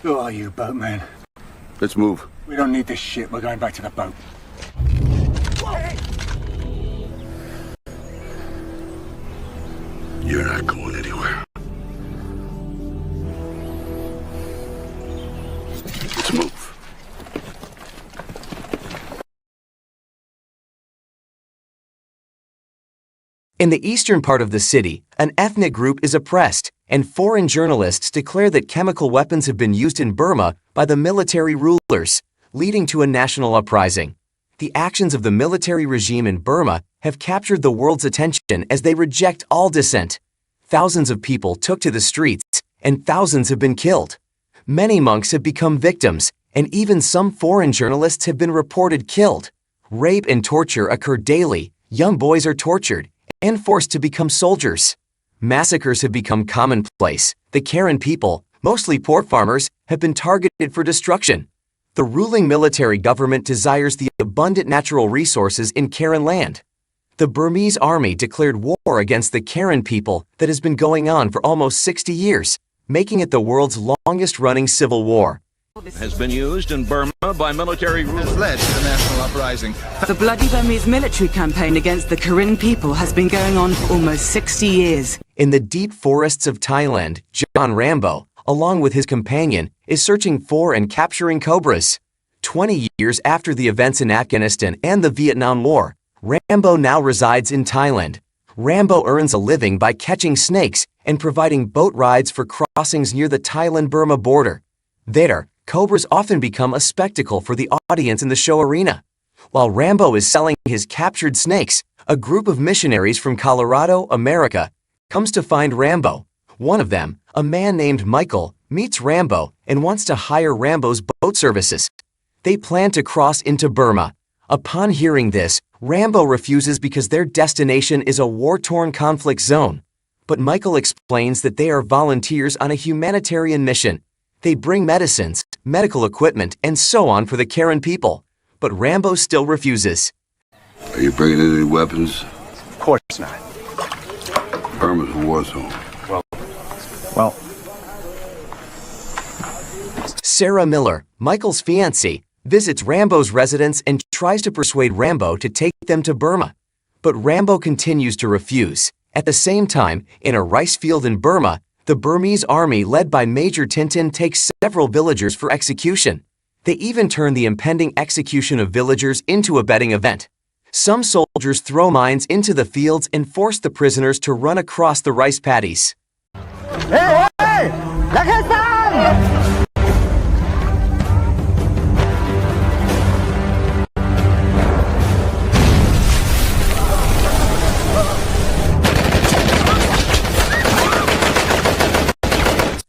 Who are you, boatman? Let's move. We don't need this shit. We're going back to the boat. You're not going anywhere. Let's move. In the eastern part of the city, an ethnic group is oppressed, and foreign journalists declare that chemical weapons have been used in Burma by the military rulers, leading to a national uprising. The actions of the military regime in Burma have captured the world's attention as they reject all dissent. Thousands of people took to the streets, and thousands have been killed. Many monks have become victims, and even some foreign journalists have been reported killed. Rape and torture occur daily. Young boys are tortured and forced to become soldiers. Massacres have become commonplace. The Karen people, mostly poor farmers, have been targeted for destruction. The ruling military government desires the abundant natural resources in Karen land. The Burmese army declared war against the Karen people that has been going on for almost 60 years, making it the world's longest-running civil war. Has been used in Burma by military rulers. Has led to the national uprising. The bloody Burmese military campaign against the Karen people has been going on for almost 60 years. In the deep forests of Thailand, John Rambo, along with his companion, is searching for and capturing cobras. 20 years after the events in Afghanistan and the Vietnam War, Rambo now resides in Thailand. Rambo earns a living by catching snakes and providing boat rides for crossings near the Thailand-Burma border. There, cobras often become a spectacle for the audience in the show arena. While Rambo is selling his captured snakes, a group of missionaries from Colorado, America, comes to find Rambo. One of them, a man named Michael, meets Rambo and wants to hire Rambo's boat services. They plan to cross into Burma. Upon hearing this, Rambo refuses because their destination is a war-torn conflict zone. But Michael explains that they are volunteers on a humanitarian mission. They bring medicines, medical equipment, and so on for the Karen people. But Rambo still refuses. Are you bringing in any weapons? Of course not. Burma's a war zone. Well. Sarah Miller, Michael's fiancée, visits Rambo's residence and tries to persuade Rambo to take them to Burma. But Rambo continues to refuse. At the same time, in a rice field in Burma, the Burmese army led by Major Tintin takes several villagers for execution. They even turn the impending execution of villagers into a betting event. Some soldiers throw mines into the fields and force the prisoners to run across the rice paddies. Hey!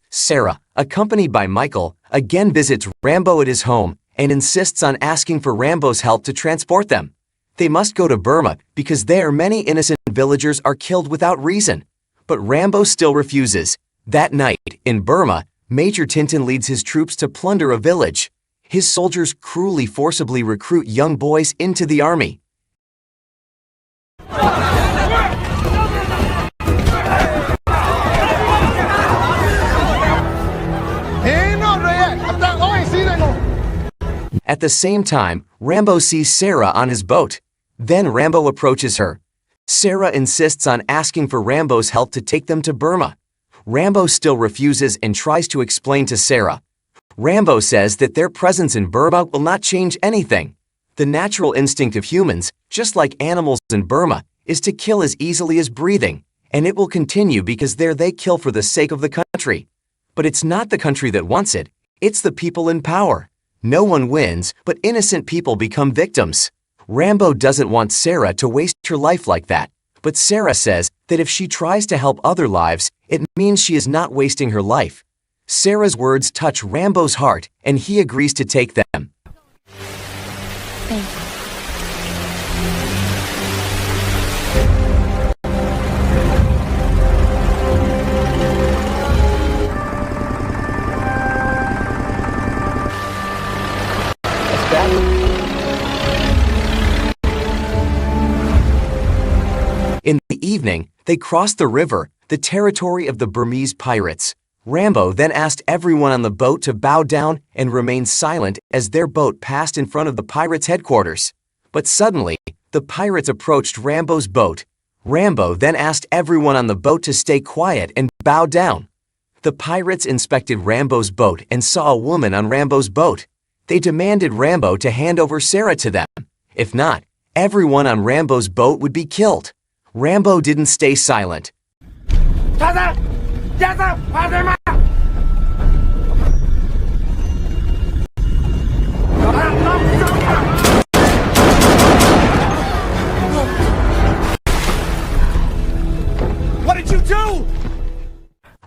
Sarah, accompanied by Michael, again visits Rambo at his home and insists on asking for Rambo's help to transport them. They must go to Burma because there many innocent villagers are killed without reason. But Rambo still refuses. That night, in Burma, Major Tintin leads his troops to plunder a village. His soldiers cruelly forcibly recruit young boys into the army. At the same time, Rambo sees Sarah on his boat. Then Rambo approaches her. Sarah insists on asking for Rambo's help to take them to Burma. Rambo still refuses and tries to explain to Sarah. Rambo says that their presence in Burma will not change anything. The natural instinct of humans, just like animals in Burma, is to kill as easily as breathing, and it will continue because there they kill for the sake of the country. But it's not the country that wants it, it's the people in power. No one wins, but innocent people become victims. Rambo doesn't want Sarah to waste her life like that, but Sarah says that if she tries to help other lives, it means she is not wasting her life. Sarah's words touch Rambo's heart, and he agrees to take them. Thank you. In the evening, they crossed the river, the territory of the Burmese pirates. Rambo then asked everyone on the boat to bow down and remain silent as their boat passed in front of the pirates' headquarters. But suddenly, the pirates approached Rambo's boat. Rambo then asked everyone on the boat to stay quiet and bow down. The pirates inspected Rambo's boat and saw a woman on Rambo's boat. They demanded Rambo to hand over Sarah to them. If not, everyone on Rambo's boat would be killed. Rambo didn't stay silent. What did you do?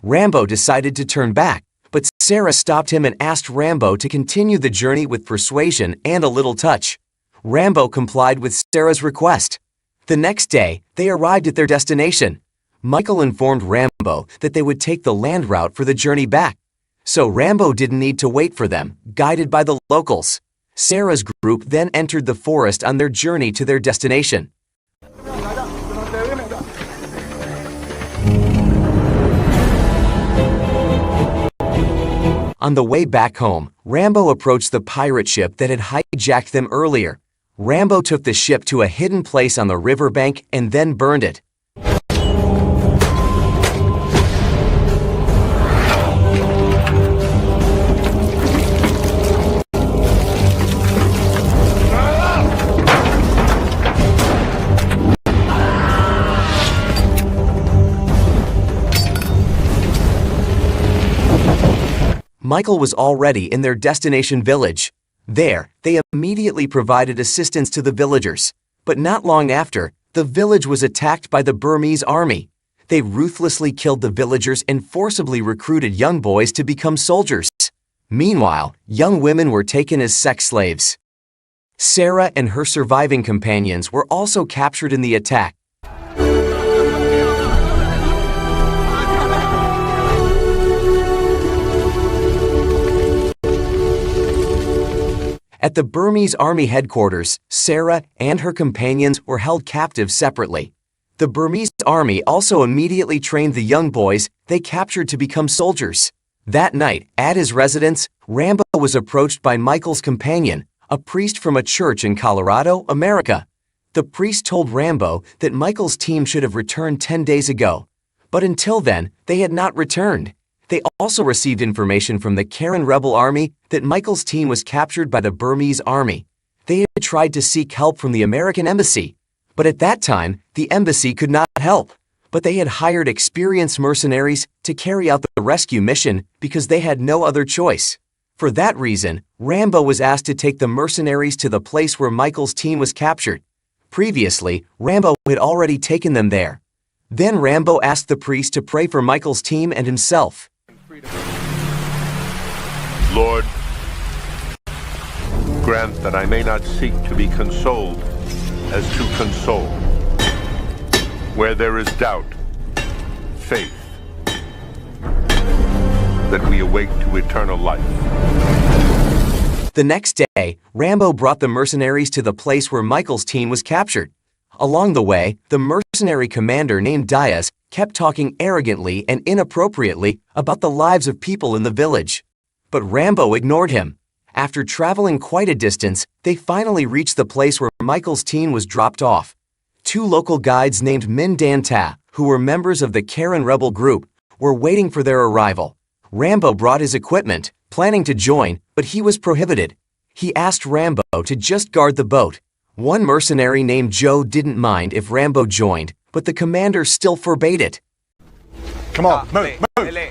Rambo decided to turn back, but Sarah stopped him and asked Rambo to continue the journey with persuasion and a little touch. Rambo complied with Sarah's request. The next day, they arrived at their destination. Michael informed Rambo that they would take the land route for the journey back. So Rambo didn't need to wait for them, guided by the locals. Sarah's group then entered the forest on their journey to their destination. On the way back home, Rambo approached the pirate ship that had hijacked them earlier. Rambo took the ship to a hidden place on the riverbank and then burned it. Michael was already in their destination village. There, they immediately provided assistance to the villagers. But not long after, the village was attacked by the Burmese army. They ruthlessly killed the villagers and forcibly recruited young boys to become soldiers. Meanwhile, young women were taken as sex slaves. Sarah and her surviving companions were also captured in the attack. At the Burmese army headquarters, Sarah and her companions were held captive separately. The Burmese army also immediately trained the young boys they captured to become soldiers. That night, at his residence, Rambo was approached by Michael's companion, a priest from a church in Colorado, America. The priest told Rambo that Michael's team should have returned 10 days ago. But until then, they had not returned. They also received information from the Karen rebel army that Michael's team was captured by the Burmese army. They had tried to seek help from the American embassy, but at that time, the embassy could not help. But they had hired experienced mercenaries to carry out the rescue mission because they had no other choice. For that reason, Rambo was asked to take the mercenaries to the place where Michael's team was captured. Previously, Rambo had already taken them there. Then Rambo asked the priest to pray for Michael's team and himself. Lord, grant that I may not seek to be consoled as to console. Where there is doubt, faith, that we awake to eternal life. The next day, Rambo brought the mercenaries to the place where Michael's team was captured. Along the way, the mercenary commander named Diaz kept talking arrogantly and inappropriately about the lives of people in the village. But Rambo ignored him. After traveling quite a distance, they finally reached the place where Michael's team was dropped off. Two local guides named Min Dan Ta, who were members of the Karen rebel group, were waiting for their arrival. Rambo brought his equipment, planning to join, but he was prohibited. He asked Rambo to just guard the boat. One mercenary named Joe didn't mind if Rambo joined, but the commander still forbade it. Come on, move, move.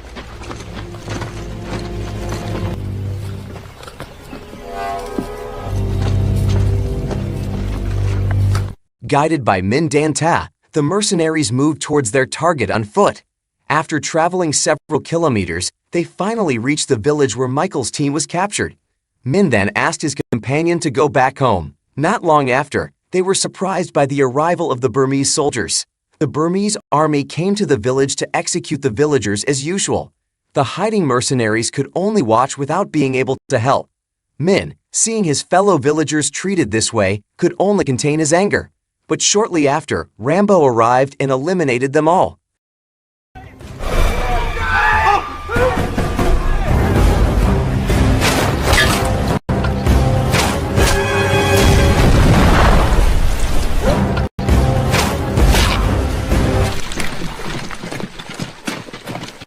Guided by Min Dan Ta, the mercenaries moved towards their target on foot. After traveling several kilometers, they finally reached the village where Michael's team was captured. Min then asked his companion to go back home. Not long after, they were surprised by the arrival of the Burmese soldiers. The Burmese army came to the village to execute the villagers as usual. The hiding mercenaries could only watch without being able to help. Min, seeing his fellow villagers treated this way, could only contain his anger. But shortly after, Rambo arrived and eliminated them all.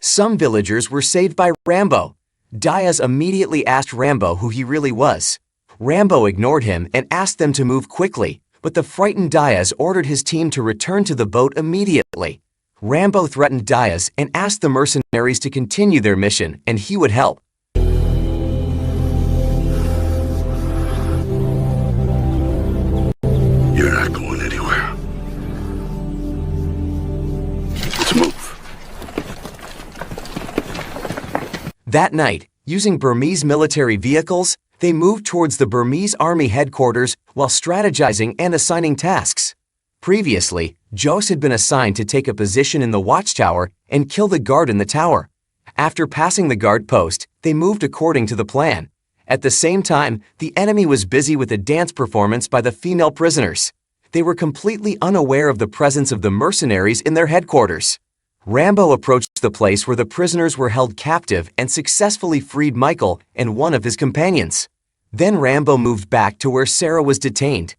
Some villagers were saved by Rambo. Diaz immediately asked Rambo who he really was. Rambo ignored him and asked them to move quickly, but the frightened Diaz ordered his team to return to the boat immediately. Rambo threatened Diaz and asked the mercenaries to continue their mission and he would help. You're not going anywhere. Let's move. That night, using Burmese military vehicles, they moved towards the Burmese army headquarters while strategizing and assigning tasks. Previously, Jose had been assigned to take a position in the watchtower and kill the guard in the tower. After passing the guard post, they moved according to the plan. At the same time, the enemy was busy with a dance performance by the female prisoners. They were completely unaware of the presence of the mercenaries in their headquarters. Rambo approached the place where the prisoners were held captive and successfully freed Michael and one of his companions. Then Rambo moved back to where Sarah was detained.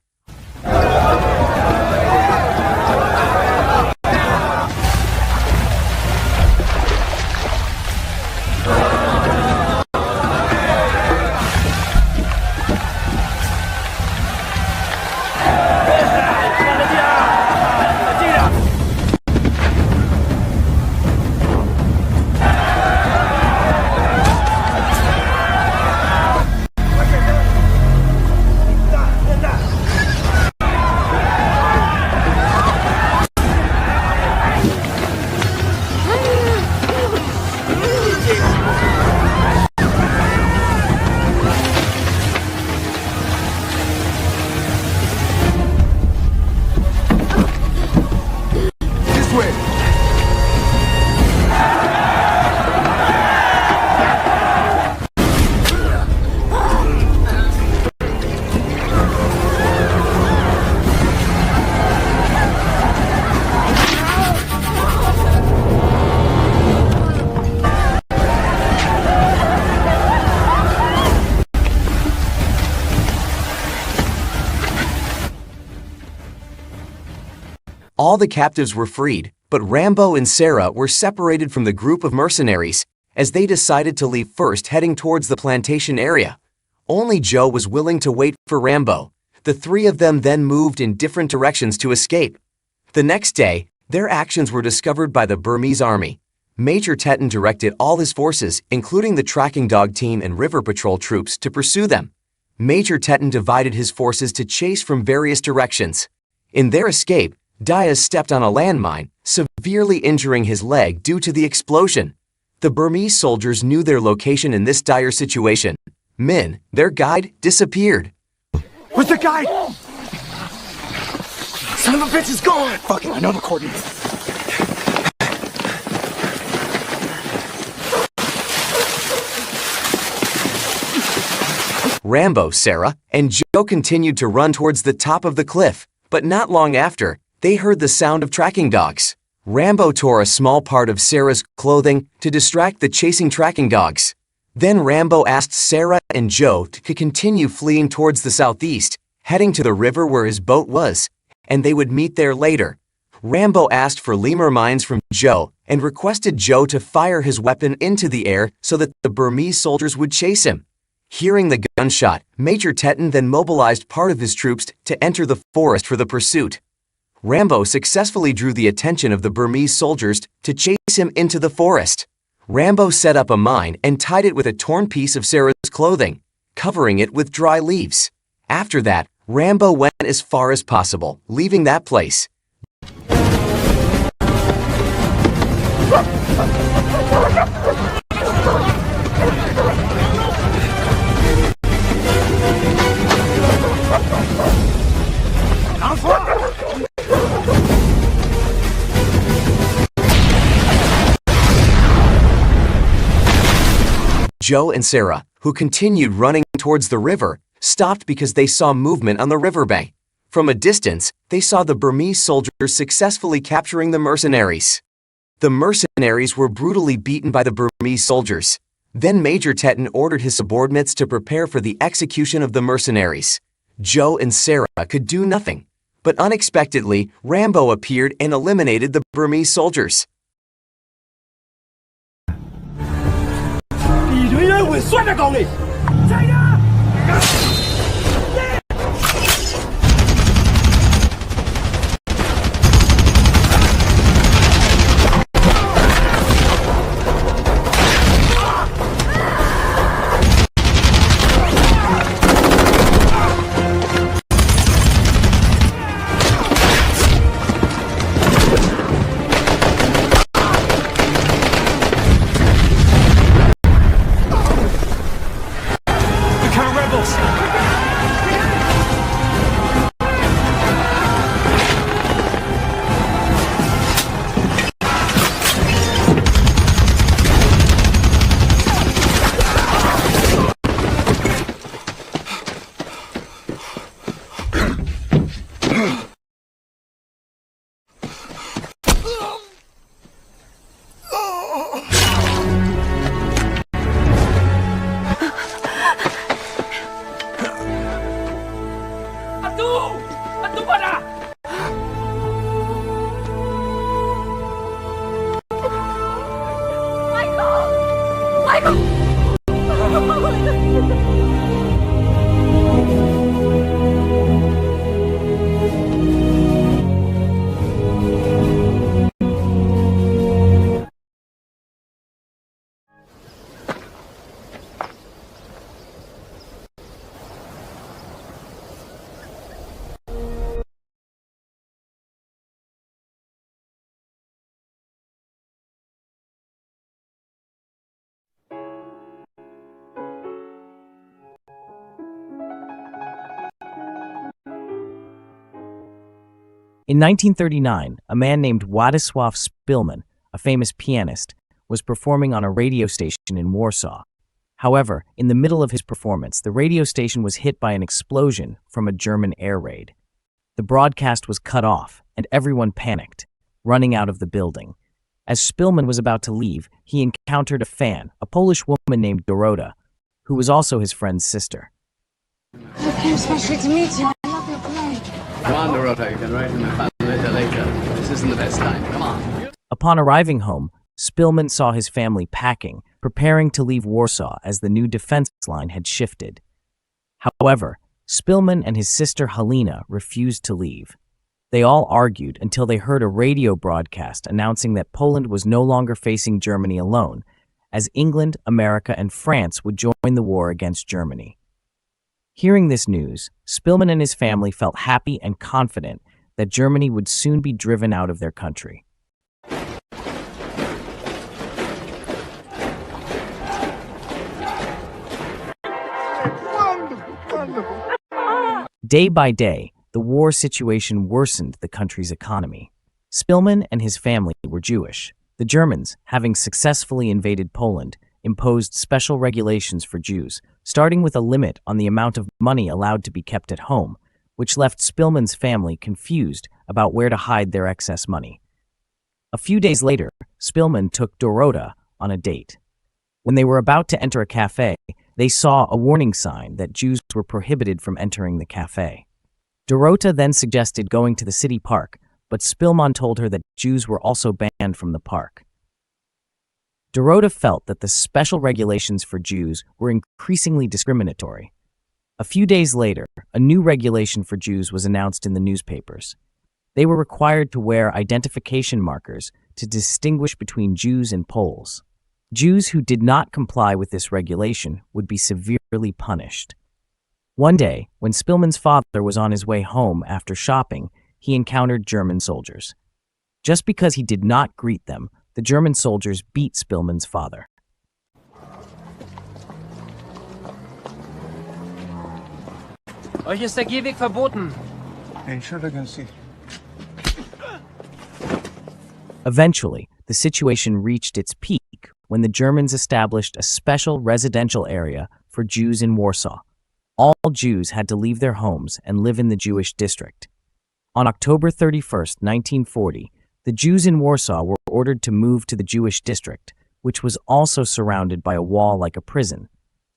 All the captives were freed, but Rambo and Sarah were separated from the group of mercenaries, as they decided to leave first, heading towards the plantation area. Only Joe was willing to wait for Rambo. The three of them then moved in different directions to escape. The next day, their actions were discovered by the Burmese army. Major Teton directed all his forces, including the tracking dog team and river patrol troops, to pursue them. Major Teton divided his forces to chase from various directions. In their escape, Diaz stepped on a landmine, severely injuring his leg due to the explosion. The Burmese soldiers knew their location in this dire situation. Min, their guide, disappeared. Where's the guide? Son of a bitch is gone! Fuck it, I know the coordinates. Rambo, Sarah, and Joe continued to run towards the top of the cliff, but not long after, they heard the sound of tracking dogs. Rambo tore a small part of Sarah's clothing to distract the chasing tracking dogs. Then Rambo asked Sarah and Joe to continue fleeing towards the southeast, heading to the river where his boat was, and they would meet there later. Rambo asked for lemur mines from Joe and requested Joe to fire his weapon into the air so that the Burmese soldiers would chase him. Hearing the gunshot, Major Teton then mobilized part of his troops to enter the forest for the pursuit. Rambo successfully drew the attention of the Burmese soldiers to chase him into the forest. Rambo set up a mine and tied it with a torn piece of Sarah's clothing, covering it with dry leaves. After that, Rambo went as far as possible, leaving that place. Joe and Sarah, who continued running towards the river, stopped because they saw movement on the riverbank. From a distance, they saw the Burmese soldiers successfully capturing the mercenaries. The mercenaries were brutally beaten by the Burmese soldiers. Then Major Teton ordered his subordinates to prepare for the execution of the mercenaries. Joe and Sarah could do nothing. But unexpectedly, Rambo appeared and eliminated the Burmese soldiers. In 1939, a man named Władysław Szpilman, a famous pianist, was performing on a radio station in Warsaw. However, in the middle of his performance, the radio station was hit by an explosion from a German air raid. The broadcast was cut off, and everyone panicked, running out of the building. As Szpilman was about to leave, he encountered a fan, a Polish woman named Dorota, who was also his friend's sister. Okay, especially to meet you. I love your play. Come on, Dorota, you can write in the later. This isn't the best time. Come on. Upon arriving home, Szpilman saw his family packing, preparing to leave Warsaw as the new defense line had shifted. However, Szpilman and his sister Halina refused to leave. They all argued until they heard a radio broadcast announcing that Poland was no longer facing Germany alone, as England, America, and France would join the war against Germany. Hearing this news, Szpilman and his family felt happy and confident that Germany would soon be driven out of their country. Day by day, the war situation worsened the country's economy. Spillman and his family were Jewish. The Germans, having successfully invaded Poland, imposed special regulations for Jews, starting with a limit on the amount of money allowed to be kept at home, which left Spillman's family confused about where to hide their excess money. A few days later, Spillman took Dorota on a date. When they were about to enter a cafe, they saw a warning sign that Jews were prohibited from entering the cafe. Dorota then suggested going to the city park, but Spillman told her that Jews were also banned from the park. Dorota felt that the special regulations for Jews were increasingly discriminatory. A few days later, a new regulation for Jews was announced in the newspapers. They were required to wear identification markers to distinguish between Jews and Poles. Jews who did not comply with this regulation would be severely punished. One day, when Spillman's father was on his way home after shopping, he encountered German soldiers. Just because he did not greet them, the German soldiers beat Spillman's father. Euch ist der Gehweg verboten. Entschuldigen Sie. Eventually, the situation reached its peak when the Germans established a special residential area for Jews in Warsaw. All Jews had to leave their homes and live in the Jewish district. On October 31, 1940, the Jews in Warsaw were ordered to move to the Jewish district, which was also surrounded by a wall like a prison.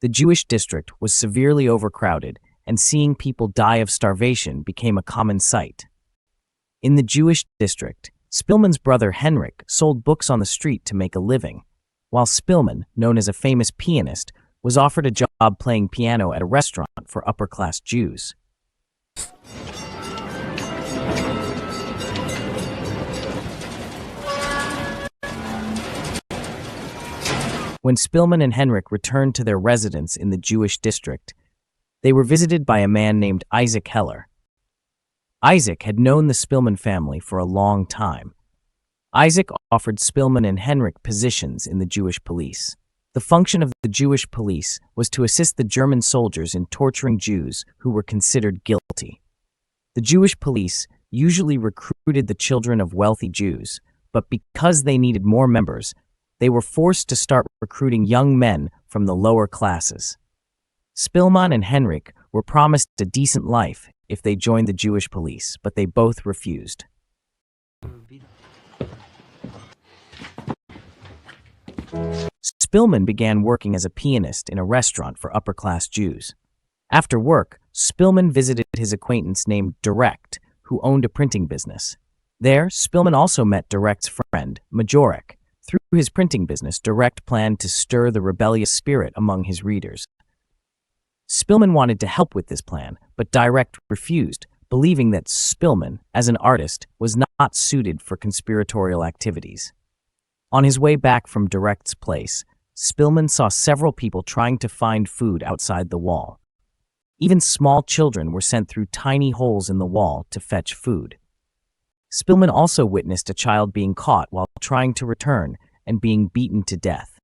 The Jewish district was severely overcrowded, and seeing people die of starvation became a common sight. In the Jewish district, Spillman's brother Henrik sold books on the street to make a living, while Spillman, known as a famous pianist, was offered a job playing piano at a restaurant for upper-class Jews. When Spillman and Henrik returned to their residence in the Jewish district, they were visited by a man named Isaac Heller. Isaac had known the Spillman family for a long time. Isaac offered Spillman and Henrik positions in the Jewish police. The function of the Jewish police was to assist the German soldiers in torturing Jews who were considered guilty. The Jewish police usually recruited the children of wealthy Jews, but because they needed more members, they were forced to start recruiting young men from the lower classes. Spillman and Henrik were promised a decent life if they joined the Jewish police, but they both refused. Spillman began working as a pianist in a restaurant for upper-class Jews. After work, Spillman visited his acquaintance named Direct, who owned a printing business. There, Spillman also met Direct's friend, Majorek. Through his printing business, Direct planned to stir the rebellious spirit among his readers. Spillman wanted to help with this plan, but Direct refused, believing that Spillman, as an artist, was not suited for conspiratorial activities. On his way back from Direct's place, Spillman saw several people trying to find food outside the wall. Even small children were sent through tiny holes in the wall to fetch food. Spillman also witnessed a child being caught while trying to return and being beaten to death.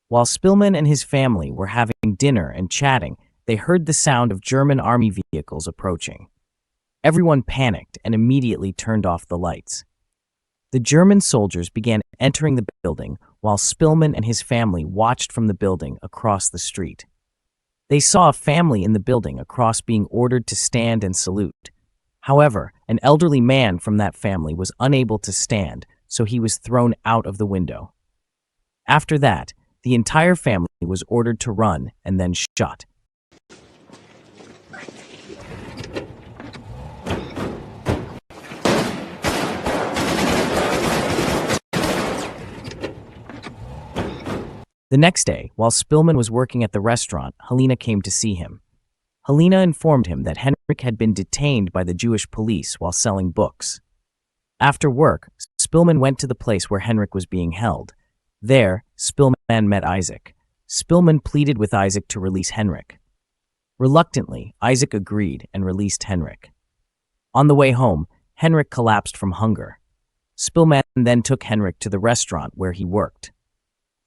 While Spillman and his family were having dinner and chatting, they heard the sound of German army vehicles approaching. Everyone panicked and immediately turned off the lights. The German soldiers began entering the building while Spillman and his family watched from the building across the street. They saw a family in the building across being ordered to stand and salute. However, an elderly man from that family was unable to stand, so he was thrown out of the window. After that, the entire family was ordered to run and then shot. The next day, while Spillman was working at the restaurant, Helena came to see him. Helena informed him that Henrik had been detained by the Jewish police while selling books. After work, Spillman went to the place where Henrik was being held. There, Spillman met Isaac. Spillman pleaded with Isaac to release Henrik. Reluctantly, Isaac agreed and released Henrik. On the way home, Henrik collapsed from hunger. Spillman then took Henrik to the restaurant where he worked.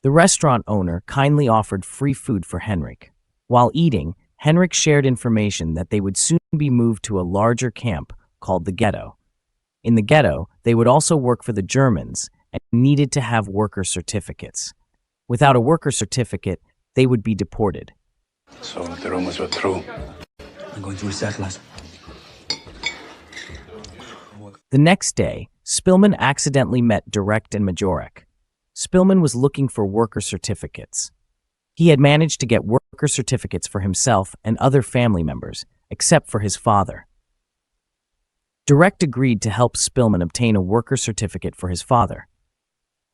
The restaurant owner kindly offered free food for Henrik. While eating, Henrik shared information that they would soon be moved to a larger camp called the ghetto. In the ghetto, they would also work for the Germans and needed to have worker certificates. Without a worker certificate, they would be deported. So the rumors were true. I'm going to reset class. The next day, Spillman accidentally met Direct and Majorek. Spillman was looking for worker certificates. He had managed to get worker certificates for himself and other family members, except for his father. Direct agreed to help Spillman obtain a worker certificate for his father.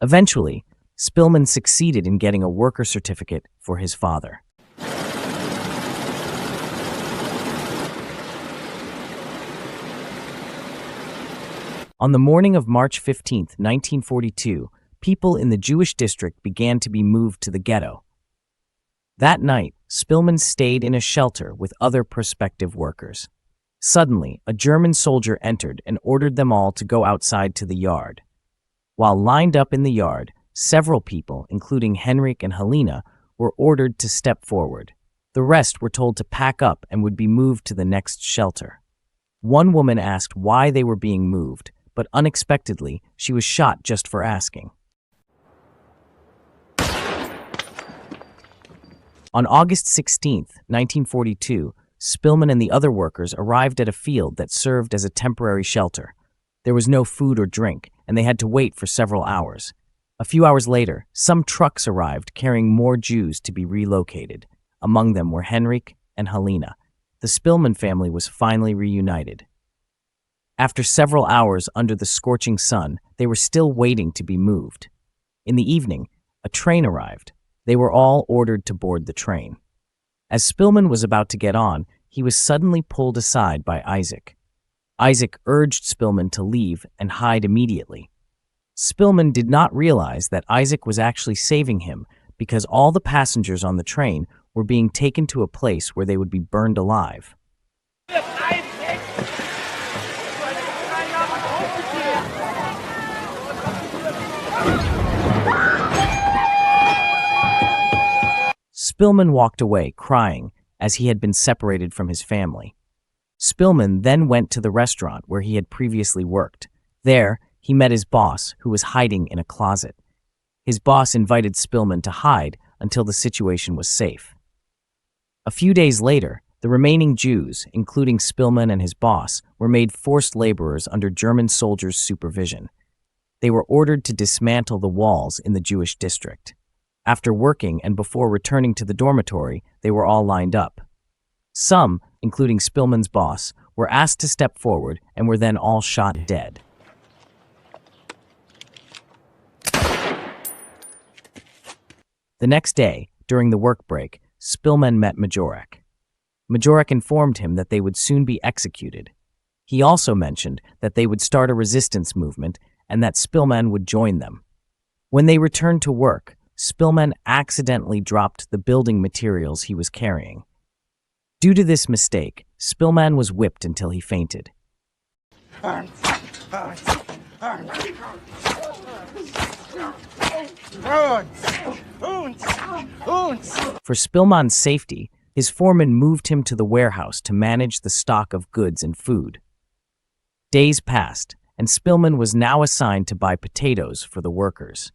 Eventually, Spillman succeeded in getting a worker certificate for his father. On the morning of March 15, 1942, people in the Jewish district began to be moved to the ghetto. That night, Spillman stayed in a shelter with other prospective workers. Suddenly, a German soldier entered and ordered them all to go outside to the yard. While lined up in the yard, several people, including Henrik and Helena, were ordered to step forward. The rest were told to pack up and would be moved to the next shelter. One woman asked why they were being moved, but unexpectedly, she was shot just for asking. On August 16, 1942, Spillman and the other workers arrived at a field that served as a temporary shelter. There was no food or drink, and they had to wait for several hours. A few hours later, some trucks arrived carrying more Jews to be relocated. Among them were Henrik and Helena. The Spillman family was finally reunited. After several hours under the scorching sun, they were still waiting to be moved. In the evening, a train arrived. They were all ordered to board the train. As Spillman was about to get on, he was suddenly pulled aside by Isaac. Isaac urged Spillman to leave and hide immediately. Spillman did not realize that Isaac was actually saving him because all the passengers on the train were being taken to a place where they would be burned alive. Spillman walked away, crying, as he had been separated from his family. Spillman then went to the restaurant where he had previously worked. There, he met his boss, who was hiding in a closet. His boss invited Spillman to hide until the situation was safe. A few days later, the remaining Jews, including Spillman and his boss, were made forced laborers under German soldiers' supervision. They were ordered to dismantle the walls in the Jewish district. After working and before returning to the dormitory, they were all lined up. Some, including Spillman's boss, were asked to step forward and were then all shot dead. The next day, during the work break, Spillman met Majorek. Majorek informed him that they would soon be executed. He also mentioned that they would start a resistance movement and that Spillman would join them. When they returned to work, Spillman accidentally dropped the building materials he was carrying. Due to this mistake, Spillman was whipped until he fainted. For Spillman's safety, his foreman moved him to the warehouse to manage the stock of goods and food. Days passed, and Spillman was now assigned to buy potatoes for the workers.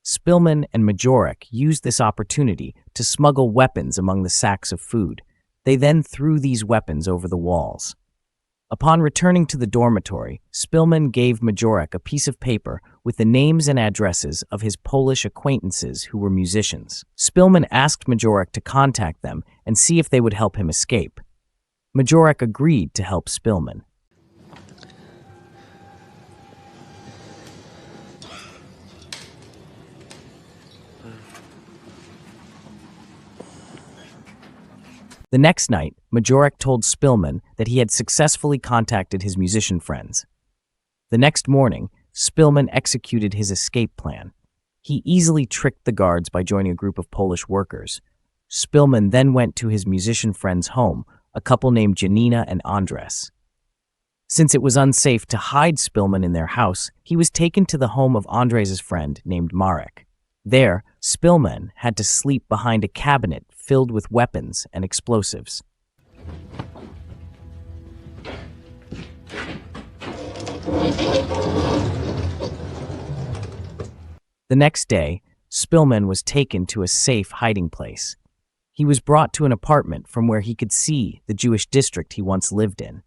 Spillman and Majorek used this opportunity to smuggle weapons among the sacks of food. They then threw these weapons over the walls. Upon returning to the dormitory, Spillman gave Majorek a piece of paper with the names and addresses of his Polish acquaintances who were musicians. Spillman asked Majorek to contact them and see if they would help him escape. Majorek agreed to help Spillman. The next night, Majorek told Spillman that he had successfully contacted his musician friends. The next morning, Spillman executed his escape plan. He easily tricked the guards by joining a group of Polish workers. Spillman then went to his musician friend's home, a couple named Janina and Andres. Since it was unsafe to hide Spillman in their house, he was taken to the home of Andres' friend named Marek. There, Spillman had to sleep behind a cabinet filled with weapons and explosives. The next day, Spillman was taken to a safe hiding place. He was brought to an apartment from where he could see the Jewish district he once lived in.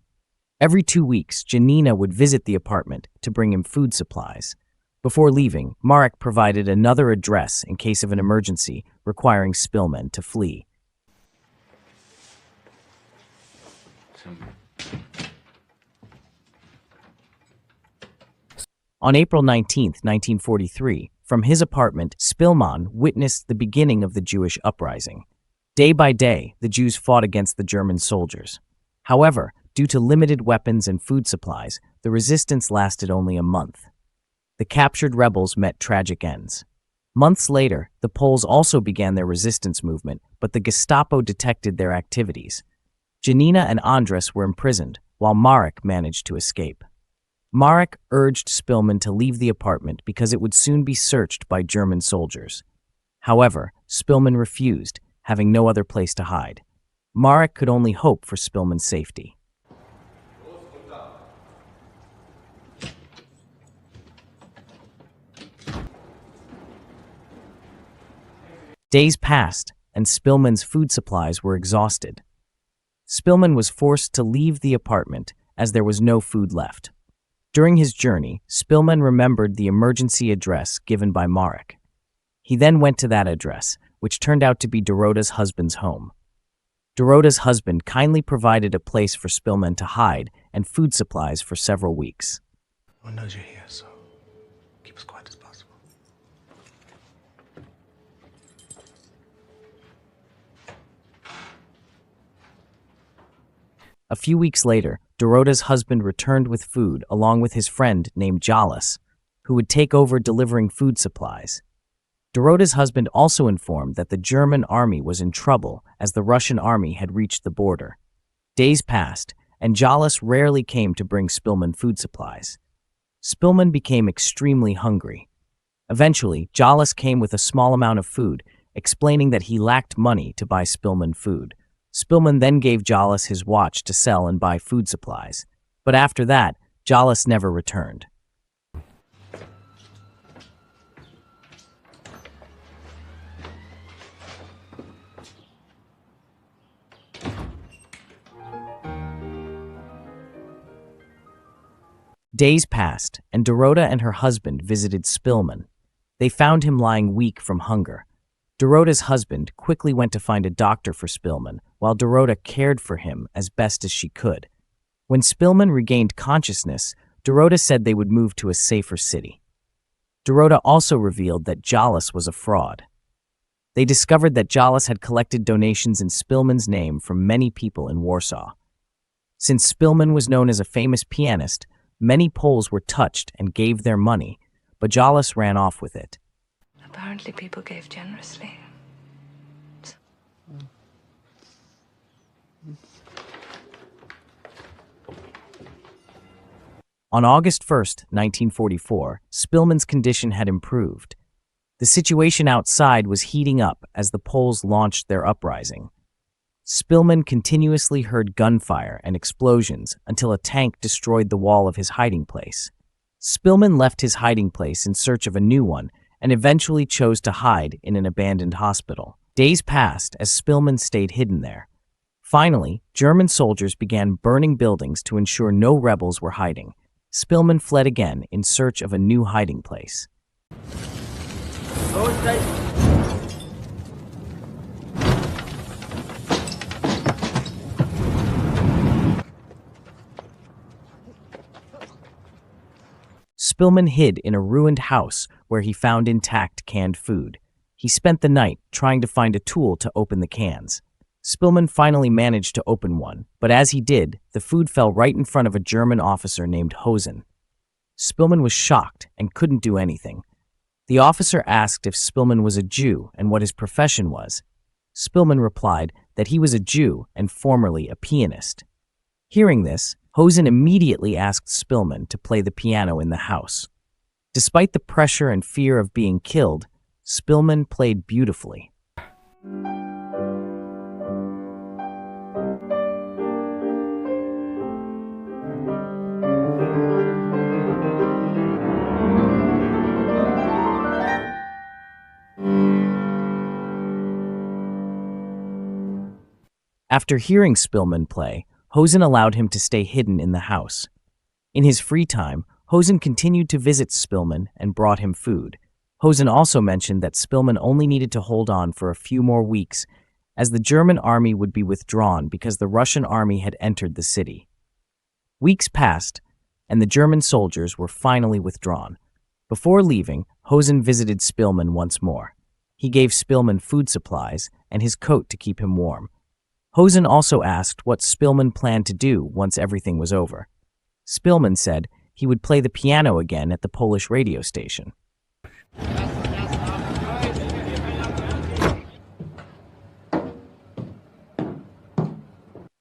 Every 2 weeks, Janina would visit the apartment to bring him food supplies. Before leaving, Marek provided another address in case of an emergency requiring Spillman to flee. On April 19, 1943, from his apartment, Spillman witnessed the beginning of the Jewish uprising. Day by day, the Jews fought against the German soldiers. However, due to limited weapons and food supplies, the resistance lasted only a month. The captured rebels met tragic ends. Months later, the Poles also began their resistance movement, but the Gestapo detected their activities. Janina and Andres were imprisoned, while Marek managed to escape. Marek urged Spillman to leave the apartment because it would soon be searched by German soldiers. However, Spillman refused, having no other place to hide. Marek could only hope for Spillman's safety. Days passed, and Spillman's food supplies were exhausted. Spillman was forced to leave the apartment as there was no food left. During his journey, Spillman remembered the emergency address given by Marek. He then went to that address, which turned out to be Dorota's husband's home. Dorota's husband kindly provided a place for Spillman to hide and food supplies for several weeks. No one knows you're here, so keep as quiet as possible. A few weeks later, Dorota's husband returned with food along with his friend named Jalis, who would take over delivering food supplies. Dorota's husband also informed that the German army was in trouble as the Russian army had reached the border. Days passed, and Jalis rarely came to bring Spillman food supplies. Spillman became extremely hungry. Eventually, Jalis came with a small amount of food, explaining that he lacked money to buy Spillman food. Spillman then gave Jalis his watch to sell and buy food supplies. But after that, Jalis never returned. Days passed, and Dorota and her husband visited Spillman. They found him lying weak from hunger. Dorota's husband quickly went to find a doctor for Spillman, while Dorota cared for him as best as she could. When Spillman regained consciousness, Dorota said they would move to a safer city. Dorota also revealed that Jalis was a fraud. They discovered that Jalis had collected donations in Spillman's name from many people in Warsaw. Since Spillman was known as a famous pianist, many Poles were touched and gave their money, but Jalis ran off with it. Apparently people gave generously. On August 1st, 1944, Spillman's condition had improved. The situation outside was heating up as the Poles launched their uprising. Spillman continuously heard gunfire and explosions until a tank destroyed the wall of his hiding place. Spillman left his hiding place in search of a new one and eventually chose to hide in an abandoned hospital. Days passed as Spillman stayed hidden there. Finally, German soldiers began burning buildings to ensure no rebels were hiding. Spillman fled again in search of a new hiding place. Spillman hid in a ruined house where he found intact canned food. He spent the night trying to find a tool to open the cans. Spillman finally managed to open one, but as he did, the food fell right in front of a German officer named Hosen. Spillman was shocked and couldn't do anything. The officer asked if Spillman was a Jew and what his profession was. Spillman replied that he was a Jew and formerly a pianist. Hearing this, Hosen immediately asked Spillman to play the piano in the house. Despite the pressure and fear of being killed, Spillman played beautifully. After hearing Spillman play, Hosen allowed him to stay hidden in the house. In his free time, Hosen continued to visit Spillman and brought him food. Hosen also mentioned that Spillman only needed to hold on for a few more weeks, as the German army would be withdrawn because the Russian army had entered the city. Weeks passed, and the German soldiers were finally withdrawn. Before leaving, Hosen visited Spillman once more. He gave Spillman food supplies and his coat to keep him warm. Hosen also asked what Spillman planned to do once everything was over. Spillman said he would play the piano again at the Polish radio station.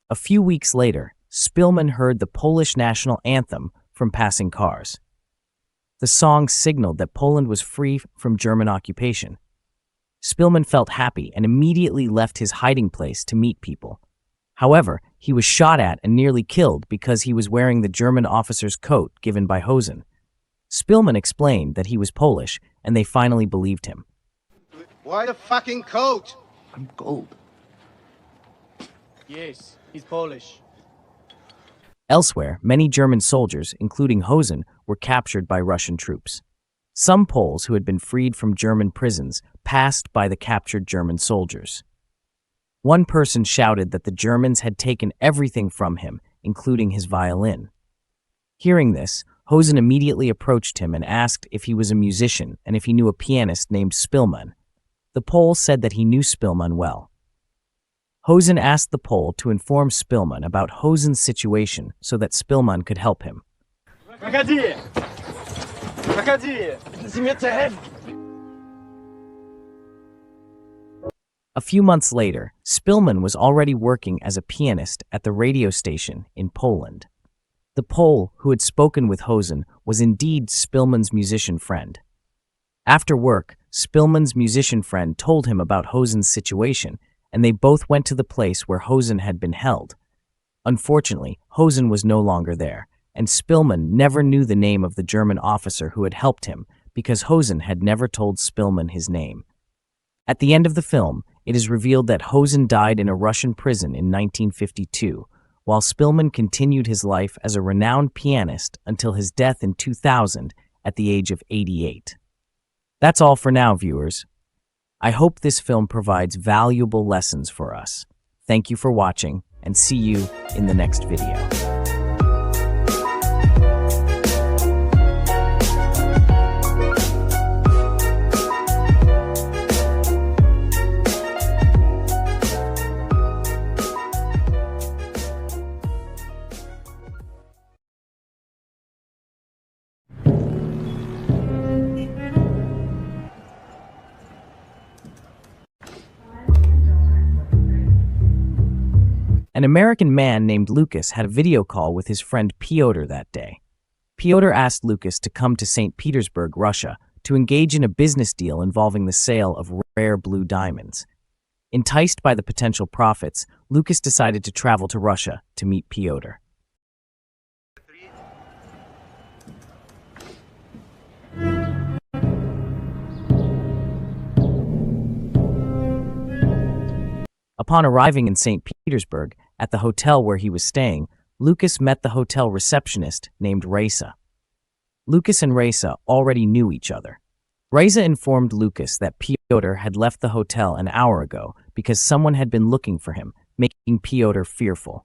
A few weeks later, Spillman heard the Polish national anthem from passing cars. The song signaled that Poland was free from German occupation. Spillman felt happy and immediately left his hiding place to meet people. However, he was shot at and nearly killed because he was wearing the German officer's coat given by Hosen. Spillman explained that he was Polish, and they finally believed him. Why the fucking coat? I'm gold. Yes, he's Polish. Elsewhere, many German soldiers, including Hosen, were captured by Russian troops. Some Poles who had been freed from German prisons passed by the captured German soldiers. One person shouted that the Germans had taken everything from him, including his violin. Hearing this, Hosen immediately approached him and asked if he was a musician and if he knew a pianist named Spillman. The Pole said that he knew Spillman well. Hosen asked the Pole to inform Spillman about Hosen's situation so that Spillman could help him. A few months later, Spillman was already working as a pianist at the radio station in Poland. The Pole who had spoken with Hosen was indeed Spillman's musician friend. After work, Spillman's musician friend told him about Hosen's situation, and they both went to the place where Hosen had been held. Unfortunately, Hosen was no longer there, and Spillman never knew the name of the German officer who had helped him because Hosen had never told Spillman his name. At the end of the film, it is revealed that Hosen died in a Russian prison in 1952, while Spillman continued his life as a renowned pianist until his death in 2000 at the age of 88. That's all for now, viewers. I hope this film provides valuable lessons for us. Thank you for watching, and see you in the next video. An American man named Lucas had a video call with his friend Pyotr that day. Pyotr asked Lucas to come to St. Petersburg, Russia, to engage in a business deal involving the sale of rare blue diamonds. Enticed by the potential profits, Lucas decided to travel to Russia to meet Pyotr. Upon arriving in St. Petersburg, at the hotel where he was staying, Lucas met the hotel receptionist named Raisa. Lucas and Raisa already knew each other. Raisa informed Lucas that Pyotr had left the hotel an hour ago because someone had been looking for him, making Pyotr fearful.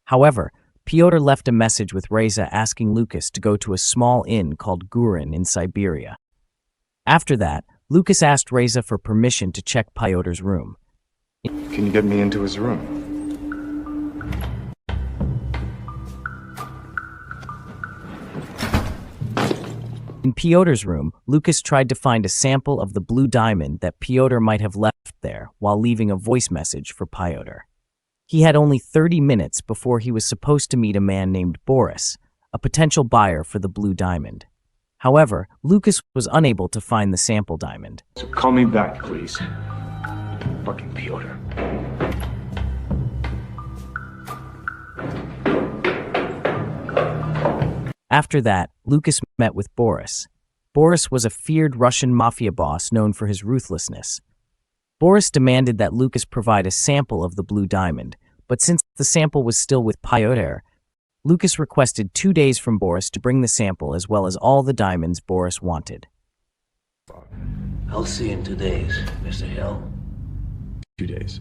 However, Pyotr left a message with Raisa asking Lucas to go to a small inn called Gurin in Siberia. After that, Lucas asked Raisa for permission to check Pyotr's room. Can you get me into his room? In Pyotr's room, Lucas tried to find a sample of the blue diamond that Pyotr might have left there while leaving a voice message for Pyotr. He had only 30 minutes before he was supposed to meet a man named Boris, a potential buyer for the blue diamond. However, Lucas was unable to find the sample diamond. So call me back, please. Fucking Piotr. After that, Lucas met with Boris. Boris was a feared Russian mafia boss known for his ruthlessness. Boris demanded that Lucas provide a sample of the blue diamond, but since the sample was still with Piotr, Lucas requested 2 days from Boris to bring the sample as well as all the diamonds Boris wanted. I'll see you in 2 days, Mr. Hill. 2 days.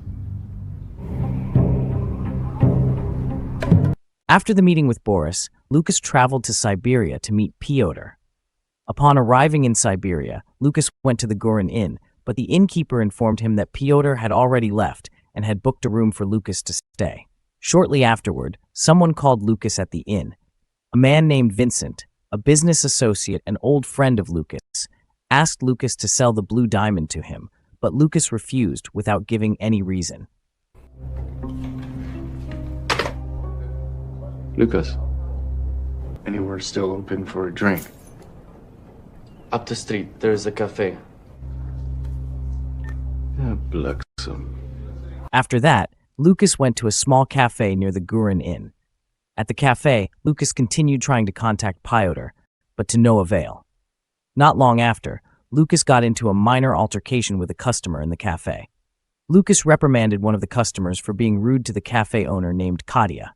After the meeting with Boris, Lucas traveled to Siberia to meet Piotr. Upon arriving in Siberia, Lucas went to the Gurin Inn, but the innkeeper informed him that Piotr had already left and had booked a room for Lucas to stay. Shortly afterward, someone called Lucas at the inn. A man named Vincent, a business associate and old friend of Lucas, asked Lucas to sell the blue diamond to him, but Lucas refused without giving any reason. Lucas, anywhere still open for a drink? Up the street, there is a cafe. Blexum. After that, Lucas went to a small cafe near the Gurin Inn. At the cafe, Lucas continued trying to contact Piotr, but to no avail. Not long after, Lucas got into a minor altercation with a customer in the cafe. Lucas reprimanded one of the customers for being rude to the cafe owner named Katya.